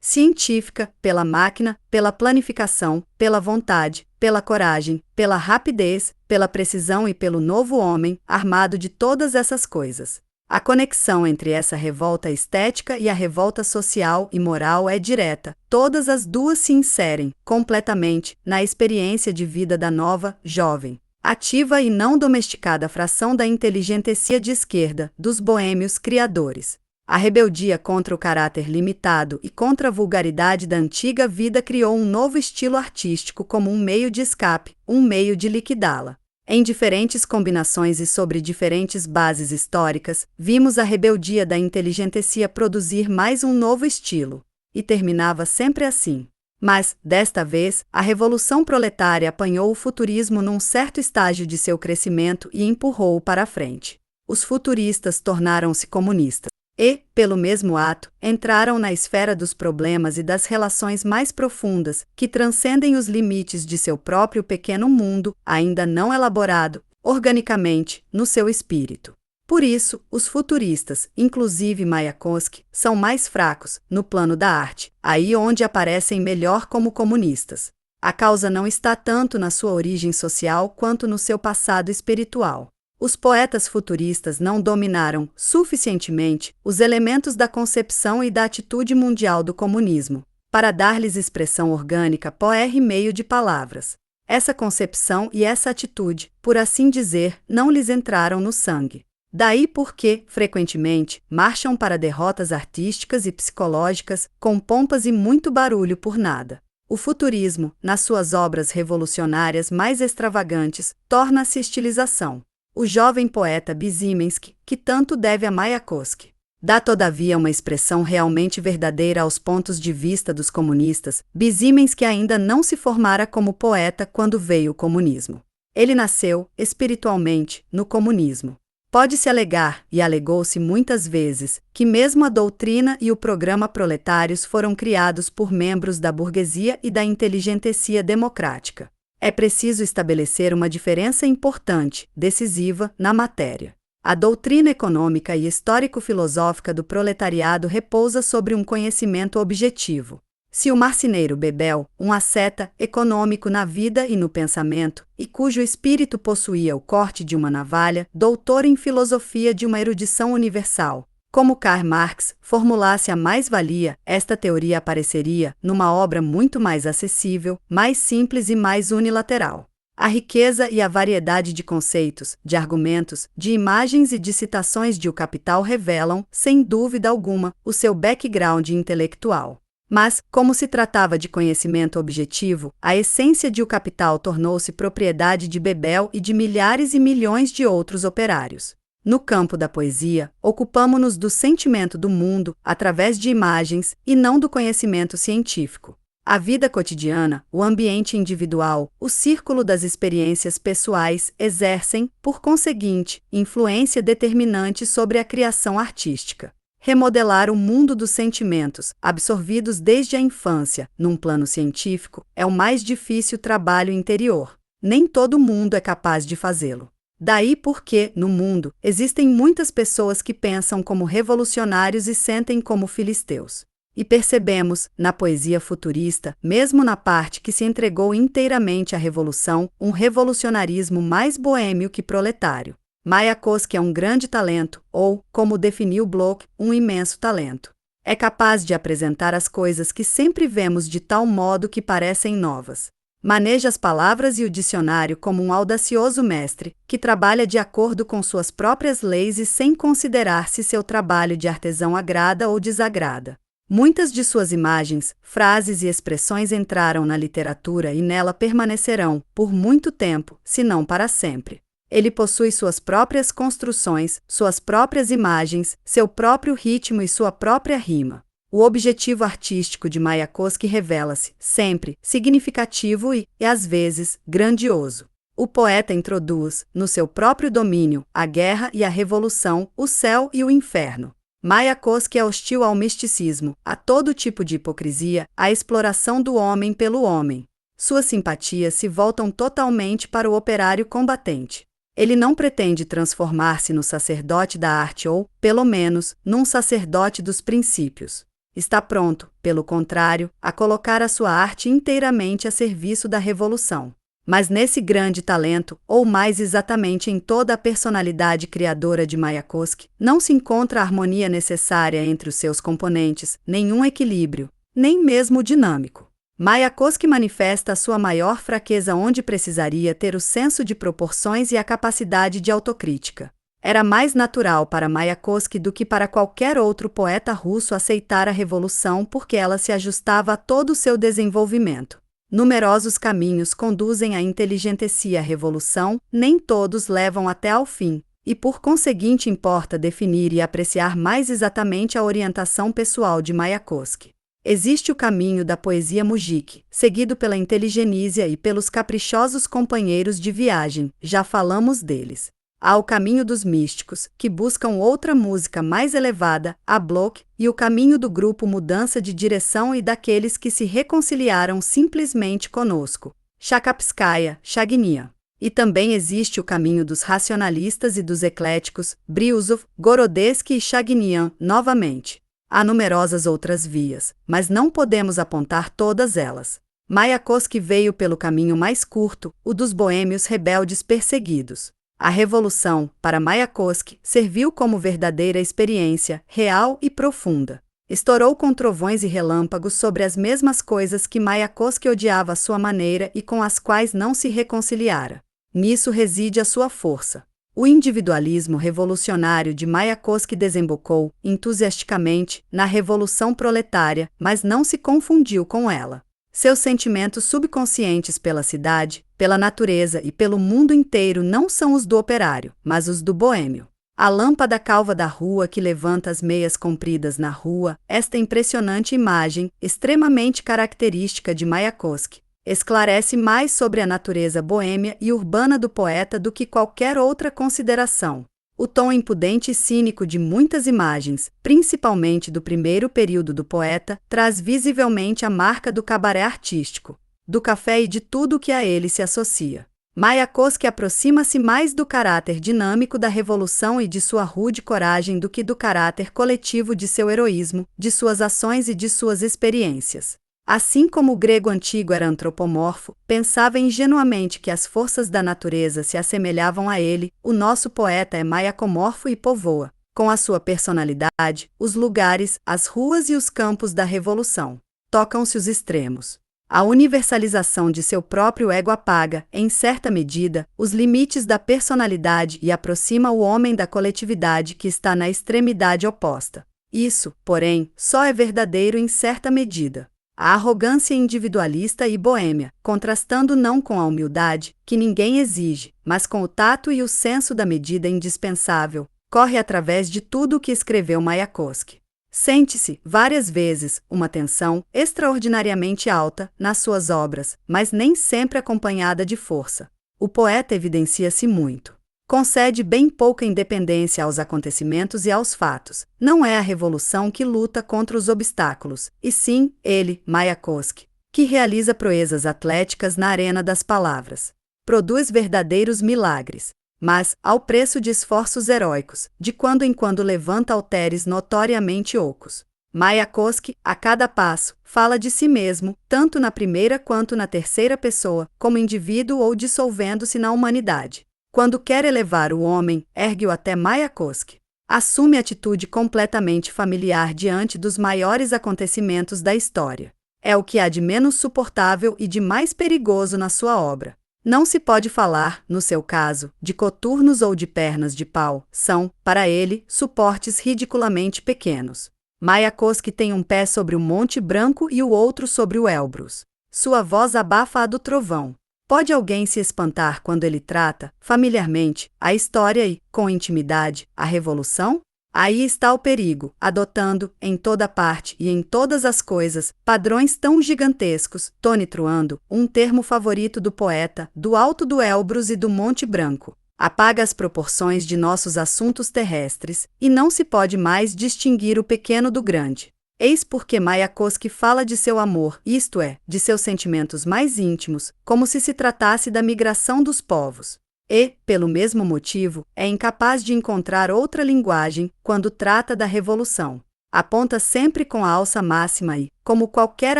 [SPEAKER 1] Científica, pela máquina, pela planificação, pela vontade, pela coragem, pela rapidez, pela precisão e pelo novo homem, armado de todas essas coisas. A conexão entre essa revolta estética e a revolta social e moral é direta. Todas as duas se inserem, completamente, na experiência de vida da nova, jovem, ativa e não domesticada fração da inteligentsia de esquerda, dos boêmios criadores. A rebeldia contra o caráter limitado e contra a vulgaridade da antiga vida criou um novo estilo artístico como um meio de escape, um meio de liquidá-la. Em diferentes combinações e sobre diferentes bases históricas, vimos a rebeldia da inteligentsia produzir mais um novo estilo. E terminava sempre assim. Mas, desta vez, a revolução proletária apanhou o futurismo num certo estágio de seu crescimento e empurrou-o para a frente. Os futuristas tornaram-se comunistas. E, pelo mesmo ato, entraram na esfera dos problemas e das relações mais profundas, que transcendem os limites de seu próprio pequeno mundo, ainda não elaborado, organicamente, no seu espírito. Por isso, os futuristas, inclusive Mayakovsky, são mais fracos, no plano da arte, aí onde aparecem melhor como comunistas. A causa não está tanto na sua origem social quanto no seu passado espiritual. Os poetas futuristas não dominaram, suficientemente, os elementos da concepção e da atitude mundial do comunismo, para dar-lhes expressão orgânica por meio de palavras. Essa concepção e essa atitude, por assim dizer, não lhes entraram no sangue. Daí porque, frequentemente, marcham para derrotas artísticas e psicológicas, com pompas e muito barulho por nada. O futurismo, nas suas obras revolucionárias mais extravagantes, torna-se estilização. O jovem poeta Bizimensky, que tanto deve a Mayakovsky, dá todavia uma expressão realmente verdadeira aos pontos de vista dos comunistas. Bizimensky ainda não se formara como poeta quando veio o comunismo. Ele nasceu, espiritualmente, no comunismo. Pode-se alegar, e alegou-se muitas vezes, que mesmo a doutrina e o programa proletários foram criados por membros da burguesia e da inteligentsia democrática. É preciso estabelecer uma diferença importante, decisiva, na matéria. A doutrina econômica e histórico-filosófica do proletariado repousa sobre um conhecimento objetivo. Se o marceneiro Bebel, um asceta econômico na vida e no pensamento, e cujo espírito possuía o corte de uma navalha, doutor em filosofia de uma erudição universal, como Karl Marx formulasse a mais-valia, esta teoria apareceria numa obra muito mais acessível, mais simples e mais unilateral. A riqueza e a variedade de conceitos, de argumentos, de imagens e de citações de O Capital revelam, sem dúvida alguma, o seu background intelectual. Mas, como se tratava de conhecimento objetivo, a essência de O Capital tornou-se propriedade de Bebel e de milhares e milhões de outros operários. No campo da poesia, ocupamo-nos do sentimento do mundo através de imagens e não do conhecimento científico. A vida cotidiana, o ambiente individual, o círculo das experiências pessoais exercem, por conseguinte, influência determinante sobre a criação artística. Remodelar o mundo dos sentimentos, absorvidos desde a infância, num plano científico, é o mais difícil trabalho interior. Nem todo mundo é capaz de fazê-lo. Daí porque, no mundo, existem muitas pessoas que pensam como revolucionários e sentem como filisteus. E percebemos, na poesia futurista, mesmo na parte que se entregou inteiramente à revolução, um revolucionarismo mais boêmio que proletário. Mayakovsky é um grande talento, ou, como definiu Bloch, um imenso talento. É capaz de apresentar as coisas que sempre vemos de tal modo que parecem novas. Maneja as palavras e o dicionário como um audacioso mestre, que trabalha de acordo com suas próprias leis e sem considerar se seu trabalho de artesão agrada ou desagrada. Muitas de suas imagens, frases e expressões entraram na literatura e nela permanecerão, por muito tempo, se não para sempre. Ele possui suas próprias construções, suas próprias imagens, seu próprio ritmo e sua própria rima. O objetivo artístico de Mayakovsky revela-se, sempre, significativo e, às vezes, grandioso. O poeta introduz, no seu próprio domínio, a guerra e a revolução, o céu e o inferno. Mayakovsky é hostil ao misticismo, a todo tipo de hipocrisia, à exploração do homem pelo homem. Suas simpatias se voltam totalmente para o operário combatente. Ele não pretende transformar-se no sacerdote da arte ou, pelo menos, num sacerdote dos princípios. Está pronto, pelo contrário, a colocar a sua arte inteiramente a serviço da revolução. Mas nesse grande talento, ou mais exatamente em toda a personalidade criadora de Mayakovsky, não se encontra a harmonia necessária entre os seus componentes, nenhum equilíbrio, nem mesmo dinâmico. Mayakovsky manifesta a sua maior fraqueza onde precisaria ter o senso de proporções e a capacidade de autocrítica. Era mais natural para Mayakovsky do que para qualquer outro poeta russo aceitar a revolução porque ela se ajustava a todo o seu desenvolvimento. Numerosos caminhos conduzem a inteligentsia à revolução, nem todos levam até ao fim, e por conseguinte importa definir e apreciar mais exatamente a orientação pessoal de Mayakovsky. Existe o caminho da poesia mujik, seguido pela inteligência e pelos caprichosos companheiros de viagem, já falamos deles. Há o caminho dos místicos, que buscam outra música mais elevada, a Bloch, e o caminho do grupo mudança de direção e daqueles que se reconciliaram simplesmente conosco, Chakapskaya, Chagnin. E também existe o caminho dos racionalistas e dos ecléticos, Briusov, Gorodetsky e Chagnin, novamente. Há numerosas outras vias, mas não podemos apontar todas elas. Mayakovsky veio pelo caminho mais curto, o dos boêmios rebeldes perseguidos. A revolução, para Mayakovsky, serviu como verdadeira experiência, real e profunda. Estourou com trovões e relâmpagos sobre as mesmas coisas que Mayakovsky odiava à sua maneira e com as quais não se reconciliara. Nisso reside a sua força. O individualismo revolucionário de Mayakovsky desembocou, entusiasticamente, na revolução proletária, mas não se confundiu com ela. Seus sentimentos subconscientes pela cidade, pela natureza e pelo mundo inteiro não são os do operário, mas os do boêmio. A lâmpada calva da rua que levanta as meias compridas na rua, esta impressionante imagem, extremamente característica de Mayakovsky, esclarece mais sobre a natureza boêmia e urbana do poeta do que qualquer outra consideração. O tom impudente e cínico de muitas imagens, principalmente do primeiro período do poeta, traz visivelmente a marca do cabaré artístico, do café e de tudo o que a ele se associa. Mayakovsky aproxima-se mais do caráter dinâmico da revolução e de sua rude coragem do que do caráter coletivo de seu heroísmo, de suas ações e de suas experiências. Assim como o grego antigo era antropomorfo, pensava ingenuamente que as forças da natureza se assemelhavam a ele, o nosso poeta é maiacomorfo e povoa, com a sua personalidade, os lugares, as ruas e os campos da revolução. Tocam-se os extremos. A universalização de seu próprio ego apaga, em certa medida, os limites da personalidade e aproxima o homem da coletividade que está na extremidade oposta. Isso, porém, só é verdadeiro em certa medida. A arrogância individualista e boêmia, contrastando não com a humildade, que ninguém exige, mas com o tato e o senso da medida indispensável, corre através de tudo o que escreveu Mayakovsky. Sente-se, várias vezes, uma tensão extraordinariamente alta nas suas obras, mas nem sempre acompanhada de força. O poeta evidencia-se muito. Concede bem pouca independência aos acontecimentos e aos fatos. Não é a revolução que luta contra os obstáculos, e sim, ele, Mayakovsky, que realiza proezas atléticas na arena das palavras. Produz verdadeiros milagres, mas, ao preço de esforços heróicos, de quando em quando levanta halteres notoriamente ocos. Mayakovsky, a cada passo, fala de si mesmo, tanto na primeira quanto na terceira pessoa, como indivíduo ou dissolvendo-se na humanidade. Quando quer elevar o homem, ergue-o até Mayakovsky. Assume atitude completamente familiar diante dos maiores acontecimentos da história. É o que há de menos suportável e de mais perigoso na sua obra. Não se pode falar, no seu caso, de coturnos ou de pernas de pau. São, para ele, suportes ridiculamente pequenos. Mayakovsky tem um pé sobre o Monte Branco e o outro sobre o Elbrus. Sua voz abafa a do trovão. Pode alguém se espantar quando ele trata, familiarmente, a história e, com intimidade, a revolução? Aí está o perigo, adotando, em toda parte e em todas as coisas, padrões tão gigantescos, tonitruando, um termo favorito do poeta, do alto do Elbrus e do Monte Branco. Apaga as proporções de nossos assuntos terrestres, e não se pode mais distinguir o pequeno do grande. Eis porque Mayakovsky fala de seu amor, isto é, de seus sentimentos mais íntimos, como se tratasse da migração dos povos. E, pelo mesmo motivo, é incapaz de encontrar outra linguagem quando trata da revolução. Aponta sempre com a alça máxima e, como qualquer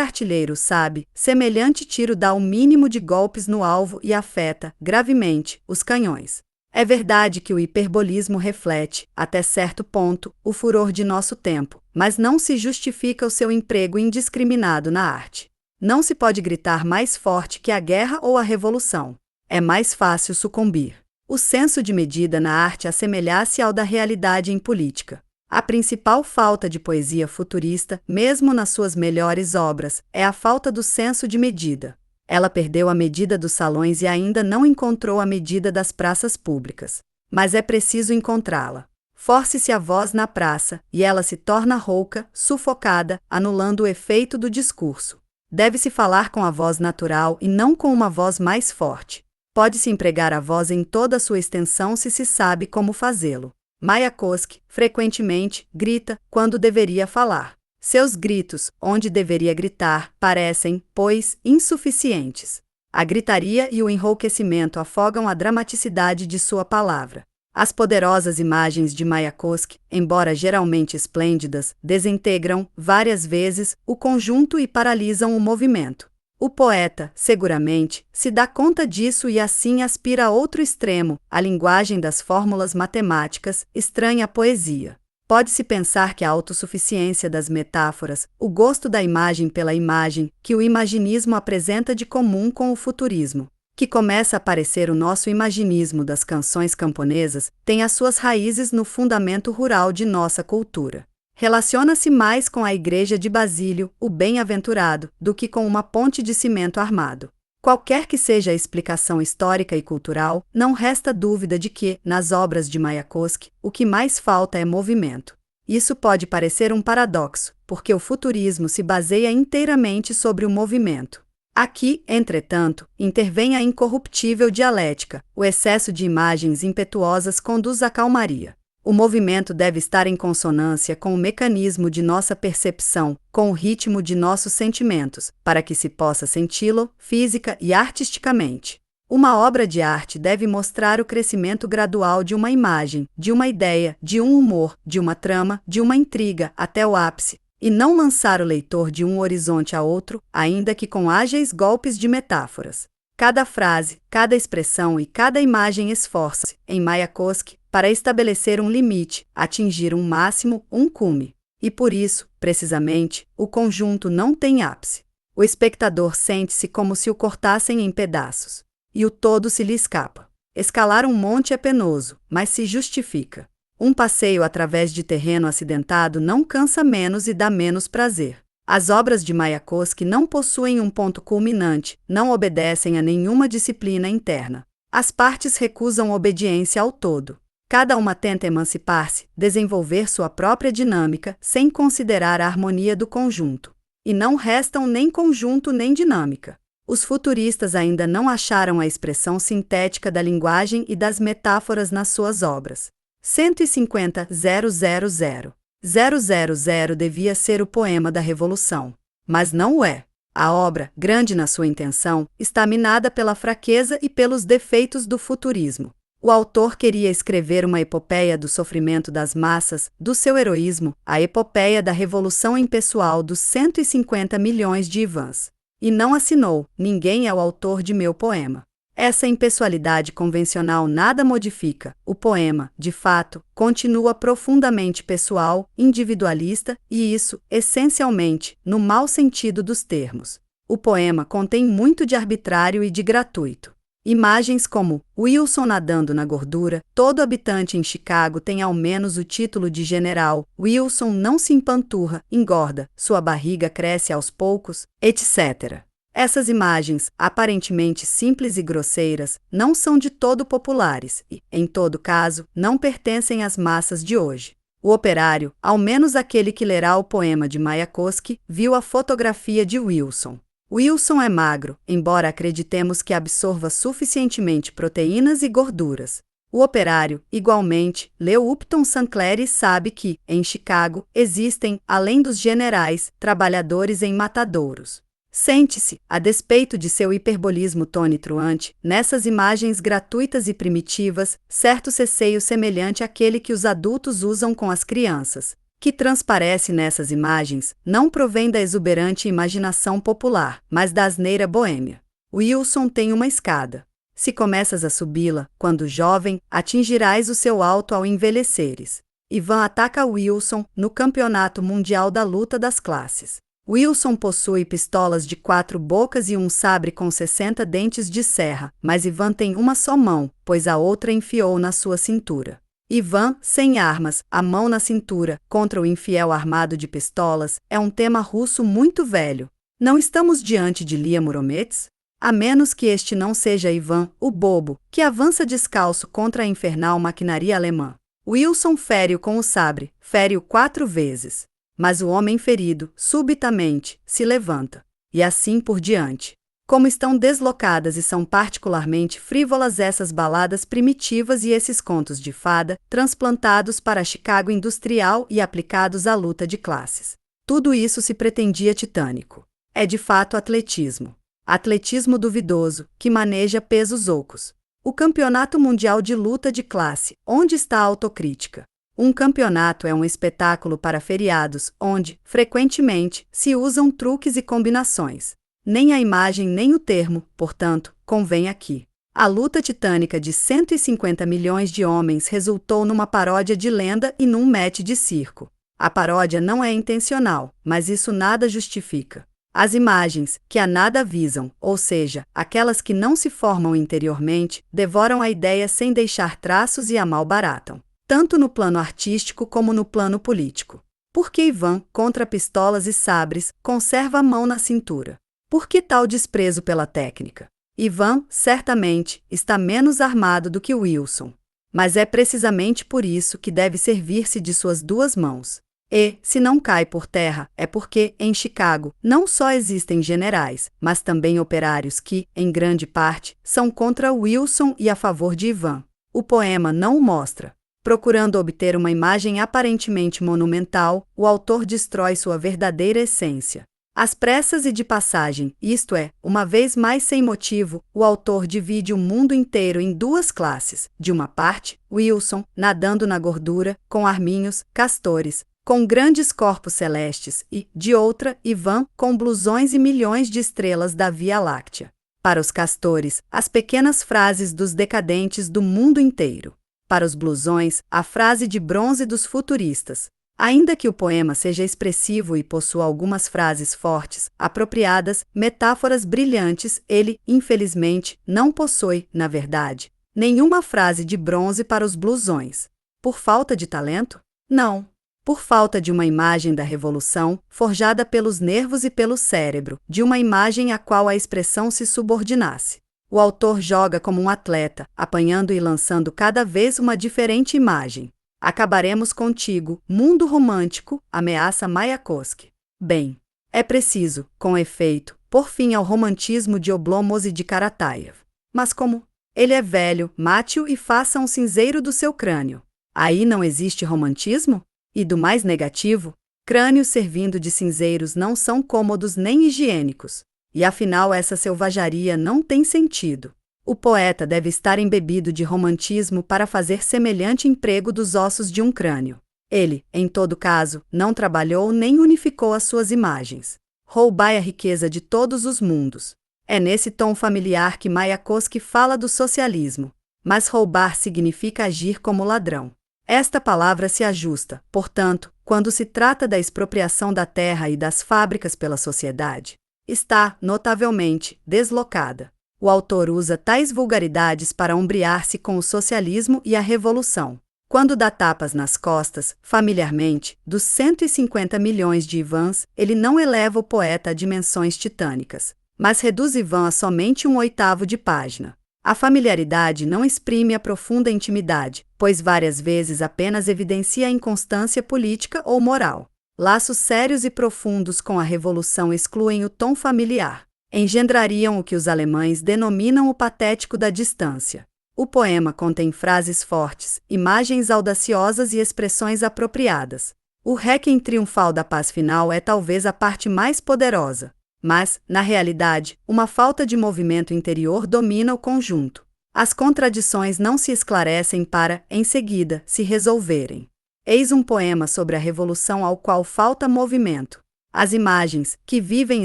[SPEAKER 1] artilheiro sabe, semelhante tiro dá o mínimo de golpes no alvo e afeta, gravemente, os canhões. É verdade que o hiperbolismo reflete, até certo ponto, o furor de nosso tempo, mas não se justifica o seu emprego indiscriminado na arte. Não se pode gritar mais forte que a guerra ou a revolução. É mais fácil sucumbir. O senso de medida na arte assemelha-se ao da realidade em política. A principal falta de poesia futurista, mesmo nas suas melhores obras, é a falta do senso de medida. Ela perdeu a medida dos salões e ainda não encontrou a medida das praças públicas. Mas é preciso encontrá-la. Force-se a voz na praça, e ela se torna rouca, sufocada, anulando o efeito do discurso. Deve-se falar com a voz natural e não com uma voz mais forte. Pode-se empregar a voz em toda a sua extensão se se sabe como fazê-lo. Mayakovsky, frequentemente, grita quando deveria falar. Seus gritos, onde deveria gritar, parecem, pois, insuficientes. A gritaria e o enrouquecimento afogam a dramaticidade de sua palavra. As poderosas imagens de Mayakovsky, embora geralmente esplêndidas, desintegram, várias vezes, o conjunto e paralisam o movimento. O poeta, seguramente, se dá conta disso e assim aspira a outro extremo, a linguagem das fórmulas matemáticas, estranha à poesia. Pode-se pensar que a autossuficiência das metáforas, o gosto da imagem pela imagem, que o imaginismo apresenta de comum com o futurismo, que começa a parecer o nosso imaginismo das canções camponesas, tem as suas raízes no fundamento rural de nossa cultura. Relaciona-se mais com a igreja de Basílio, o bem-aventurado, do que com uma ponte de cimento armado. Qualquer que seja a explicação histórica e cultural, não resta dúvida de que, nas obras de Mayakovsky, o que mais falta é movimento. Isso pode parecer um paradoxo, porque o futurismo se baseia inteiramente sobre o movimento. Aqui, entretanto, intervém a incorruptível dialética. O excesso de imagens impetuosas conduz à calmaria. O movimento deve estar em consonância com o mecanismo de nossa percepção, com o ritmo de nossos sentimentos, para que se possa senti-lo, física e artisticamente. Uma obra de arte deve mostrar o crescimento gradual de uma imagem, de uma ideia, de um humor, de uma trama, de uma intriga, até o ápice, e não lançar o leitor de um horizonte a outro, ainda que com ágeis golpes de metáforas. Cada frase, cada expressão e cada imagem esforça-se, em Mayakovsky, para estabelecer um limite, atingir um máximo, um cume. E por isso, precisamente, o conjunto não tem ápice. O espectador sente-se como se o cortassem em pedaços. E o todo se lhe escapa. Escalar um monte é penoso, mas se justifica. Um passeio através de terreno acidentado não cansa menos e dá menos prazer. As obras de Mayakovsky não possuem um ponto culminante, não obedecem a nenhuma disciplina interna. As partes recusam obediência ao todo. Cada uma tenta emancipar-se, desenvolver sua própria dinâmica, sem considerar a harmonia do conjunto. E não restam nem conjunto nem dinâmica. Os futuristas ainda não acharam a expressão sintética da linguagem e das metáforas nas suas obras. 150.000. 000 devia ser o poema da Revolução. Mas não o é. A obra, grande na sua intenção, está minada pela fraqueza e pelos defeitos do futurismo. O autor queria escrever uma epopeia do sofrimento das massas, do seu heroísmo, a epopeia da revolução impessoal dos 150 milhões de Ivans. E não assinou: ninguém é o autor de meu poema. Essa impessoalidade convencional nada modifica. O poema, de fato, continua profundamente pessoal, individualista, e isso, essencialmente, no mau sentido dos termos. O poema contém muito de arbitrário e de gratuito. Imagens como Wilson nadando na gordura, todo habitante em Chicago tem ao menos o título de general, Wilson não se empanturra, engorda, sua barriga cresce aos poucos, etc. Essas imagens, aparentemente simples e grosseiras, não são de todo populares e, em todo caso, não pertencem às massas de hoje. O operário, ao menos aquele que lerá o poema de Mayakovsky, viu a fotografia de Wilson. Wilson é magro, embora acreditemos que absorva suficientemente proteínas e gorduras. O operário, igualmente, leu Upton Sinclair e sabe que, em Chicago, existem, além dos generais, trabalhadores em matadouros. Sente-se, a despeito de seu hiperbolismo tonitruante, nessas imagens gratuitas e primitivas, certo ceceio semelhante àquele que os adultos usam com as crianças. Que transparece nessas imagens, não provém da exuberante imaginação popular, mas da asneira boêmia. Wilson tem uma escada. Se começas a subi-la, quando jovem, atingirás o seu alto ao envelheceres. Ivan ataca Wilson no Campeonato Mundial da Luta das Classes. Wilson possui pistolas de 4 bocas e um sabre com 60 dentes de serra, mas Ivan tem uma só mão, pois a outra enfiou na sua cintura. Ivan, sem armas, a mão na cintura, contra o infiel armado de pistolas, é um tema russo muito velho. Não estamos diante de Lia Muromets? A menos que este não seja Ivan, o bobo, que avança descalço contra a infernal maquinaria alemã. Wilson fere-o com o sabre, fere-o 4 vezes. Mas o homem ferido, subitamente, se levanta. E assim por diante. Como estão deslocadas e são particularmente frívolas essas baladas primitivas e esses contos de fada, transplantados para Chicago industrial e aplicados à luta de classes. Tudo isso se pretendia titânico. É de fato atletismo. Atletismo duvidoso, que maneja pesos ocos. O campeonato mundial de luta de classe, onde está a autocrítica? Um campeonato é um espetáculo para feriados, onde, frequentemente, se usam truques e combinações. Nem a imagem nem o termo, portanto, convém aqui. A luta titânica de 150 milhões de homens resultou numa paródia de lenda e num match de circo. A paródia não é intencional, mas isso nada justifica. As imagens, que a nada visam, ou seja, aquelas que não se formam interiormente, devoram a ideia sem deixar traços e a malbaratam, tanto no plano artístico como no plano político. Por que Ivan, contra pistolas e sabres, conserva a mão na cintura? Por que tal desprezo pela técnica? Ivan, certamente, está menos armado do que Wilson. Mas é precisamente por isso que deve servir-se de suas 2 mãos. E, se não cai por terra, é porque, em Chicago, não só existem generais, mas também operários que, em grande parte, são contra Wilson e a favor de Ivan. O poema não o mostra. Procurando obter uma imagem aparentemente monumental, o autor destrói sua verdadeira essência. Às pressas e de passagem, isto é, uma vez mais sem motivo, o autor divide o mundo inteiro em 2 classes. De uma parte, Wilson, nadando na gordura, com arminhos, castores, com grandes corpos celestes e, de outra, Ivan, com blusões e milhões de estrelas da Via Láctea. Para os castores, as pequenas frases dos decadentes do mundo inteiro. Para os blusões, a frase de bronze dos futuristas. Ainda que o poema seja expressivo e possua algumas frases fortes, apropriadas, metáforas brilhantes, ele, infelizmente, não possui, na verdade, nenhuma frase de bronze para os blusões. Por falta de talento? Não. Por falta de uma imagem da revolução, forjada pelos nervos e pelo cérebro, de uma imagem à qual a expressão se subordinasse. O autor joga como um atleta, apanhando e lançando cada vez uma diferente imagem. Acabaremos contigo, mundo romântico, ameaça Mayakovsky. Bem, é preciso, com efeito, pôr fim ao romantismo de Oblomov e de Karataev. Mas como? Ele é velho, mate-o e faça um cinzeiro do seu crânio. Aí não existe romantismo? E do mais negativo, crânios servindo de cinzeiros não são cômodos nem higiênicos. E afinal essa selvageria não tem sentido. O poeta deve estar embebido de romantismo para fazer semelhante emprego dos ossos de um crânio. Ele, em todo caso, não trabalhou nem unificou as suas imagens. Roubai a riqueza de todos os mundos. É nesse tom familiar que Mayakovsky fala do socialismo. Mas roubar significa agir como ladrão. Esta palavra se ajusta, portanto, quando se trata da expropriação da terra e das fábricas pela sociedade. Está, notavelmente, deslocada. O autor usa tais vulgaridades para ombrear-se com o socialismo e a revolução. Quando dá tapas nas costas, familiarmente, dos 150 milhões de Ivans, ele não eleva o poeta a dimensões titânicas, mas reduz Ivan a somente 1/8 de página. A familiaridade não exprime a profunda intimidade, pois várias vezes apenas evidencia a inconstância política ou moral. Laços sérios e profundos com a revolução excluem o tom familiar. Engendrariam o que os alemães denominam o patético da distância. O poema contém frases fortes, imagens audaciosas e expressões apropriadas. O Requiem triunfal da paz final é talvez a parte mais poderosa. Mas, na realidade, uma falta de movimento interior domina o conjunto. As contradições não se esclarecem para, em seguida, se resolverem. Eis um poema sobre a revolução ao qual falta movimento. As imagens, que vivem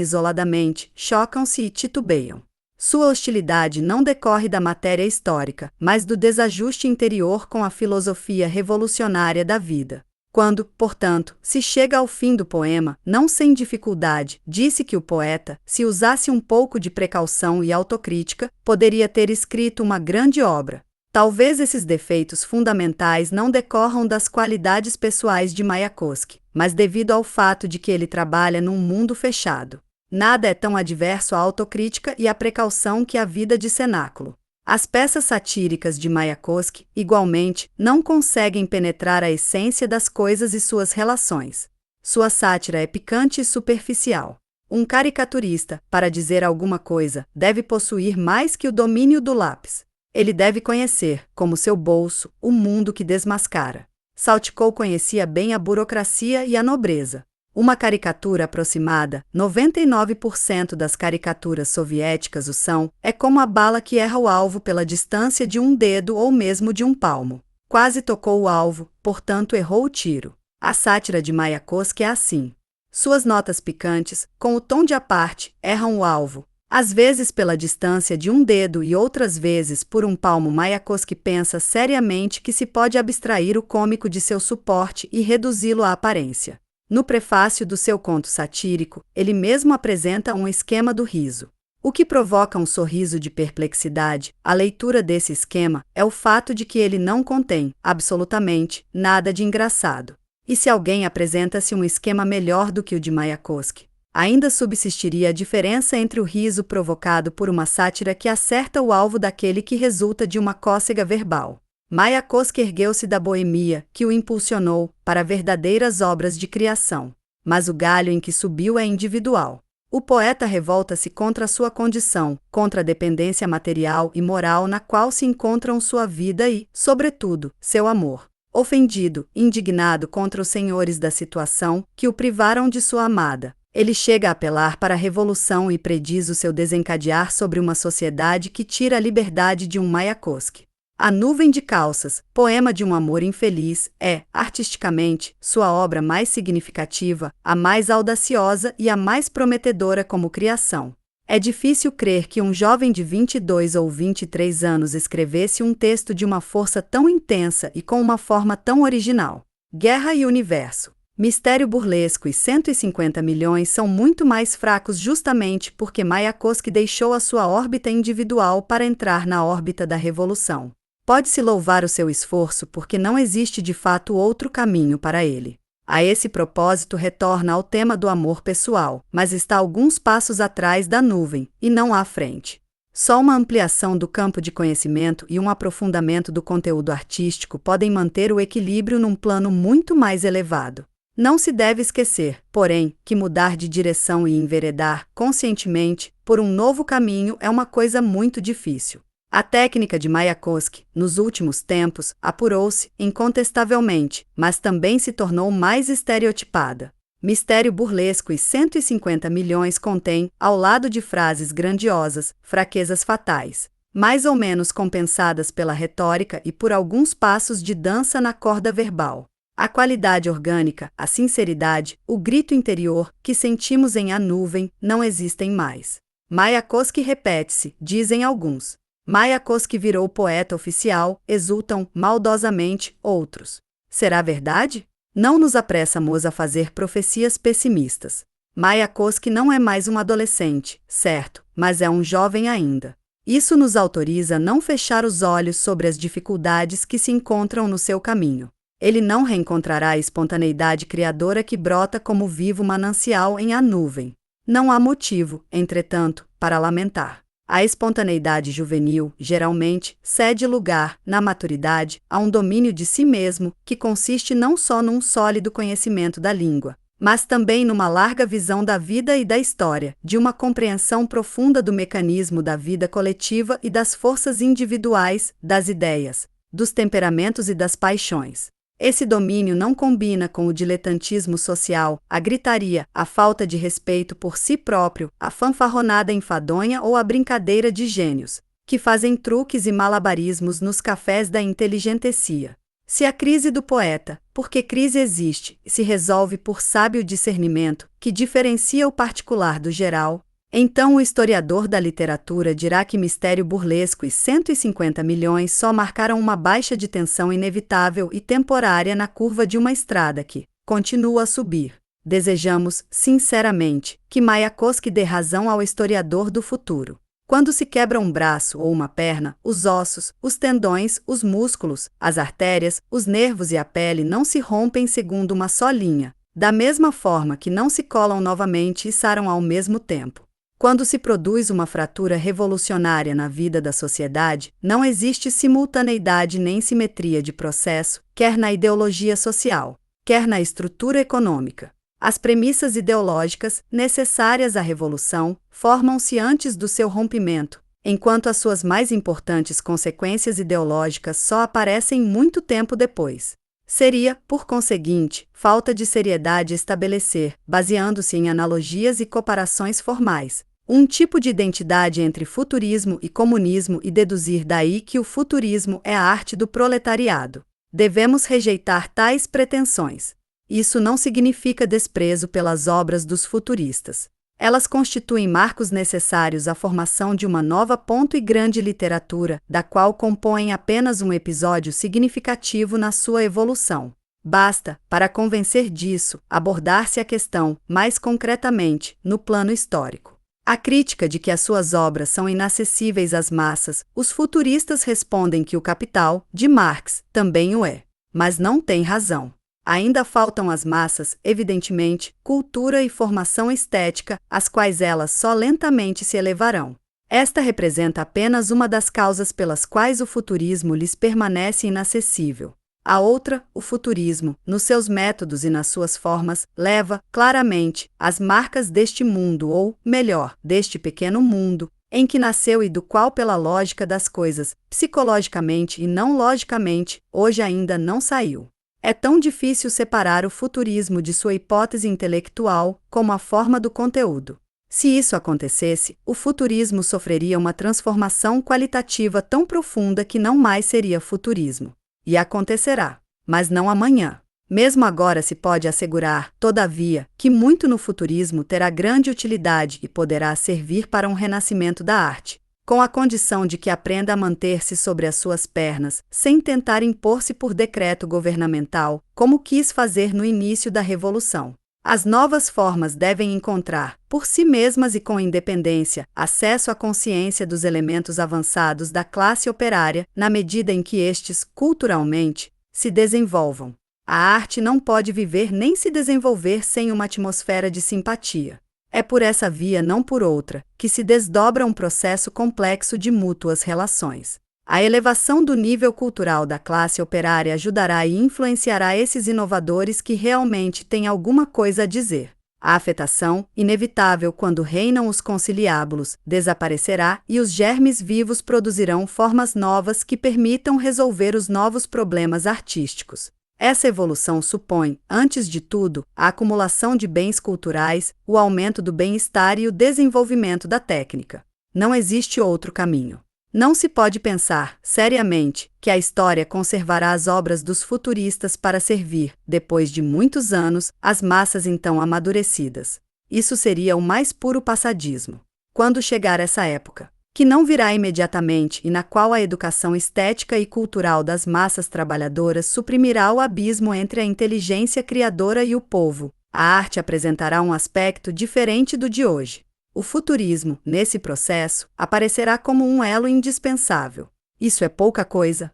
[SPEAKER 1] isoladamente, chocam-se e titubeiam. Sua hostilidade não decorre da matéria histórica, mas do desajuste interior com a filosofia revolucionária da vida. Quando, portanto, se chega ao fim do poema, não sem dificuldade, disse que o poeta, se usasse um pouco de precaução e autocrítica, poderia ter escrito uma grande obra. Talvez esses defeitos fundamentais não decorram das qualidades pessoais de Mayakovsky, mas devido ao fato de que ele trabalha num mundo fechado. Nada é tão adverso à autocrítica e à precaução que a vida de cenáculo. As peças satíricas de Mayakovsky, igualmente, não conseguem penetrar a essência das coisas e suas relações. Sua sátira é picante e superficial. Um caricaturista, para dizer alguma coisa, deve possuir mais que o domínio do lápis. Ele deve conhecer, como seu bolso, o mundo que desmascara. Saltykov conhecia bem a burocracia e a nobreza. Uma caricatura aproximada, 99% das caricaturas soviéticas o são, é como a bala que erra o alvo pela distância de um dedo ou mesmo de um palmo. Quase tocou o alvo, portanto errou o tiro. A sátira de Mayakovsky é assim. Suas notas picantes, com o tom de aparte, erram o alvo. Às vezes pela distância de um dedo e outras vezes por um palmo. Mayakovsky pensa seriamente que se pode abstrair o cômico de seu suporte e reduzi-lo à aparência. No prefácio do seu conto satírico, ele mesmo apresenta um esquema do riso. O que provoca um sorriso de perplexidade, a leitura desse esquema, é o fato de que ele não contém, absolutamente, nada de engraçado. E se alguém apresenta-se um esquema melhor do que o de Mayakovsky, ainda subsistiria a diferença entre o riso provocado por uma sátira que acerta o alvo daquele que resulta de uma cócega verbal. Mayakovsky ergueu-se da boemia, que o impulsionou, para verdadeiras obras de criação. Mas o galho em que subiu é individual. O poeta revolta-se contra sua condição, contra a dependência material e moral na qual se encontram sua vida e, sobretudo, seu amor. Ofendido, indignado contra os senhores da situação, que o privaram de sua amada, ele chega a apelar para a revolução e prediz o seu desencadear sobre uma sociedade que tira a liberdade de um Mayakovsky. A Nuvem de Calças, poema de um amor infeliz, é, artisticamente, sua obra mais significativa, a mais audaciosa e a mais prometedora como criação. É difícil crer que um jovem de 22 ou 23 anos escrevesse um texto de uma força tão intensa e com uma forma tão original. Guerra e Universo, Mistério Burlesco e 150 milhões são muito mais fracos justamente porque Mayakovsky deixou a sua órbita individual para entrar na órbita da revolução. Pode-se louvar o seu esforço porque não existe de fato outro caminho para ele. A esse propósito retorna ao tema do amor pessoal, mas está alguns passos atrás da nuvem, e não à frente. Só uma ampliação do campo de conhecimento e um aprofundamento do conteúdo artístico podem manter o equilíbrio num plano muito mais elevado. Não se deve esquecer, porém, que mudar de direção e enveredar, conscientemente, por um novo caminho é uma coisa muito difícil. A técnica de Mayakovsky, nos últimos tempos, apurou-se, incontestavelmente, mas também se tornou mais estereotipada. Mistério burlesco e 150 milhões contém, ao lado de frases grandiosas, fraquezas fatais, mais ou menos compensadas pela retórica e por alguns passos de dança na corda verbal. A qualidade orgânica, a sinceridade, o grito interior que sentimos em A Nuvem não existem mais. Mayakovsky repete-se, dizem alguns. Mayakovsky virou poeta oficial, exultam maldosamente outros. Será verdade? Não nos apressamos a fazer profecias pessimistas. Mayakovsky não é mais um adolescente, certo, mas é um jovem ainda. Isso nos autoriza a não fechar os olhos sobre as dificuldades que se encontram no seu caminho. Ele não reencontrará a espontaneidade criadora que brota como vivo manancial em A Nuvem. Não há motivo, entretanto, para lamentar. A espontaneidade juvenil, geralmente, cede lugar, na maturidade, a um domínio de si mesmo, que consiste não só num sólido conhecimento da língua, mas também numa larga visão da vida e da história, de uma compreensão profunda do mecanismo da vida coletiva e das forças individuais, das ideias, dos temperamentos e das paixões. Esse domínio não combina com o diletantismo social, a gritaria, a falta de respeito por si próprio, a fanfarronada enfadonha ou a brincadeira de gênios, que fazem truques e malabarismos nos cafés da inteligentecia. Se a crise do poeta, porque crise existe, se resolve por sábio discernimento, que diferencia o particular do geral, então o historiador da literatura dirá que Mistério Burlesco e 150 milhões só marcaram uma baixa de tensão inevitável e temporária na curva de uma estrada que continua a subir. Desejamos, sinceramente, que Mayakovsky dê razão ao historiador do futuro. Quando se quebra um braço ou uma perna, os ossos, os tendões, os músculos, as artérias, os nervos e a pele não se rompem segundo uma só linha, da mesma forma que não se colam novamente e saram ao mesmo tempo. Quando se produz uma fratura revolucionária na vida da sociedade, não existe simultaneidade nem simetria de processo, quer na ideologia social, quer na estrutura econômica. As premissas ideológicas, necessárias à revolução, formam-se antes do seu rompimento, enquanto as suas mais importantes consequências ideológicas só aparecem muito tempo depois. Seria, por conseguinte, falta de seriedade estabelecer, baseando-se em analogias e comparações formais, um tipo de identidade entre futurismo e comunismo e deduzir daí que o futurismo é a arte do proletariado. Devemos rejeitar tais pretensões. Isso não significa desprezo pelas obras dos futuristas. Elas constituem marcos necessários à formação de uma nova ponto e grande literatura, da qual compõem apenas um episódio significativo na sua evolução. Basta, para convencer disso, abordar-se a questão, mais concretamente, no plano histórico. À crítica de que as suas obras são inacessíveis às massas, os futuristas respondem que o Capital, de Marx, também o é. Mas não têm razão. Ainda faltam às massas, evidentemente, cultura e formação estética, às quais elas só lentamente se elevarão. Esta representa apenas uma das causas pelas quais o futurismo lhes permanece inacessível. A outra, o futurismo, nos seus métodos e nas suas formas, leva, claramente, as marcas deste mundo ou, melhor, deste pequeno mundo, em que nasceu e do qual pela lógica das coisas, psicologicamente e não logicamente, hoje ainda não saiu. É tão difícil separar o futurismo de sua hipótese intelectual, como a forma do conteúdo. Se isso acontecesse, o futurismo sofreria uma transformação qualitativa tão profunda que não mais seria futurismo. E acontecerá, mas não amanhã. Mesmo agora se pode assegurar, todavia, que muito no futurismo terá grande utilidade e poderá servir para um renascimento da arte, com a condição de que aprenda a manter-se sobre as suas pernas, sem tentar impor-se por decreto governamental, como quis fazer no início da Revolução. As novas formas devem encontrar, por si mesmas e com independência, acesso à consciência dos elementos avançados da classe operária, na medida em que estes, culturalmente, se desenvolvam. A arte não pode viver nem se desenvolver sem uma atmosfera de simpatia. É por essa via, não por outra, que se desdobra um processo complexo de mútuas relações. A elevação do nível cultural da classe operária ajudará e influenciará esses inovadores que realmente têm alguma coisa a dizer. A afetação, inevitável quando reinam os conciliábulos, desaparecerá e os germes vivos produzirão formas novas que permitam resolver os novos problemas artísticos. Essa evolução supõe, antes de tudo, a acumulação de bens culturais, o aumento do bem-estar e o desenvolvimento da técnica. Não existe outro caminho. Não se pode pensar, seriamente, que a história conservará as obras dos futuristas para servir, depois de muitos anos, às massas então amadurecidas. Isso seria o mais puro passadismo. Quando chegar essa época, que não virá imediatamente e na qual a educação estética e cultural das massas trabalhadoras suprimirá o abismo entre a inteligência criadora e o povo, a arte apresentará um aspecto diferente do de hoje. O futurismo, nesse processo, aparecerá como um elo indispensável. Isso é pouca coisa.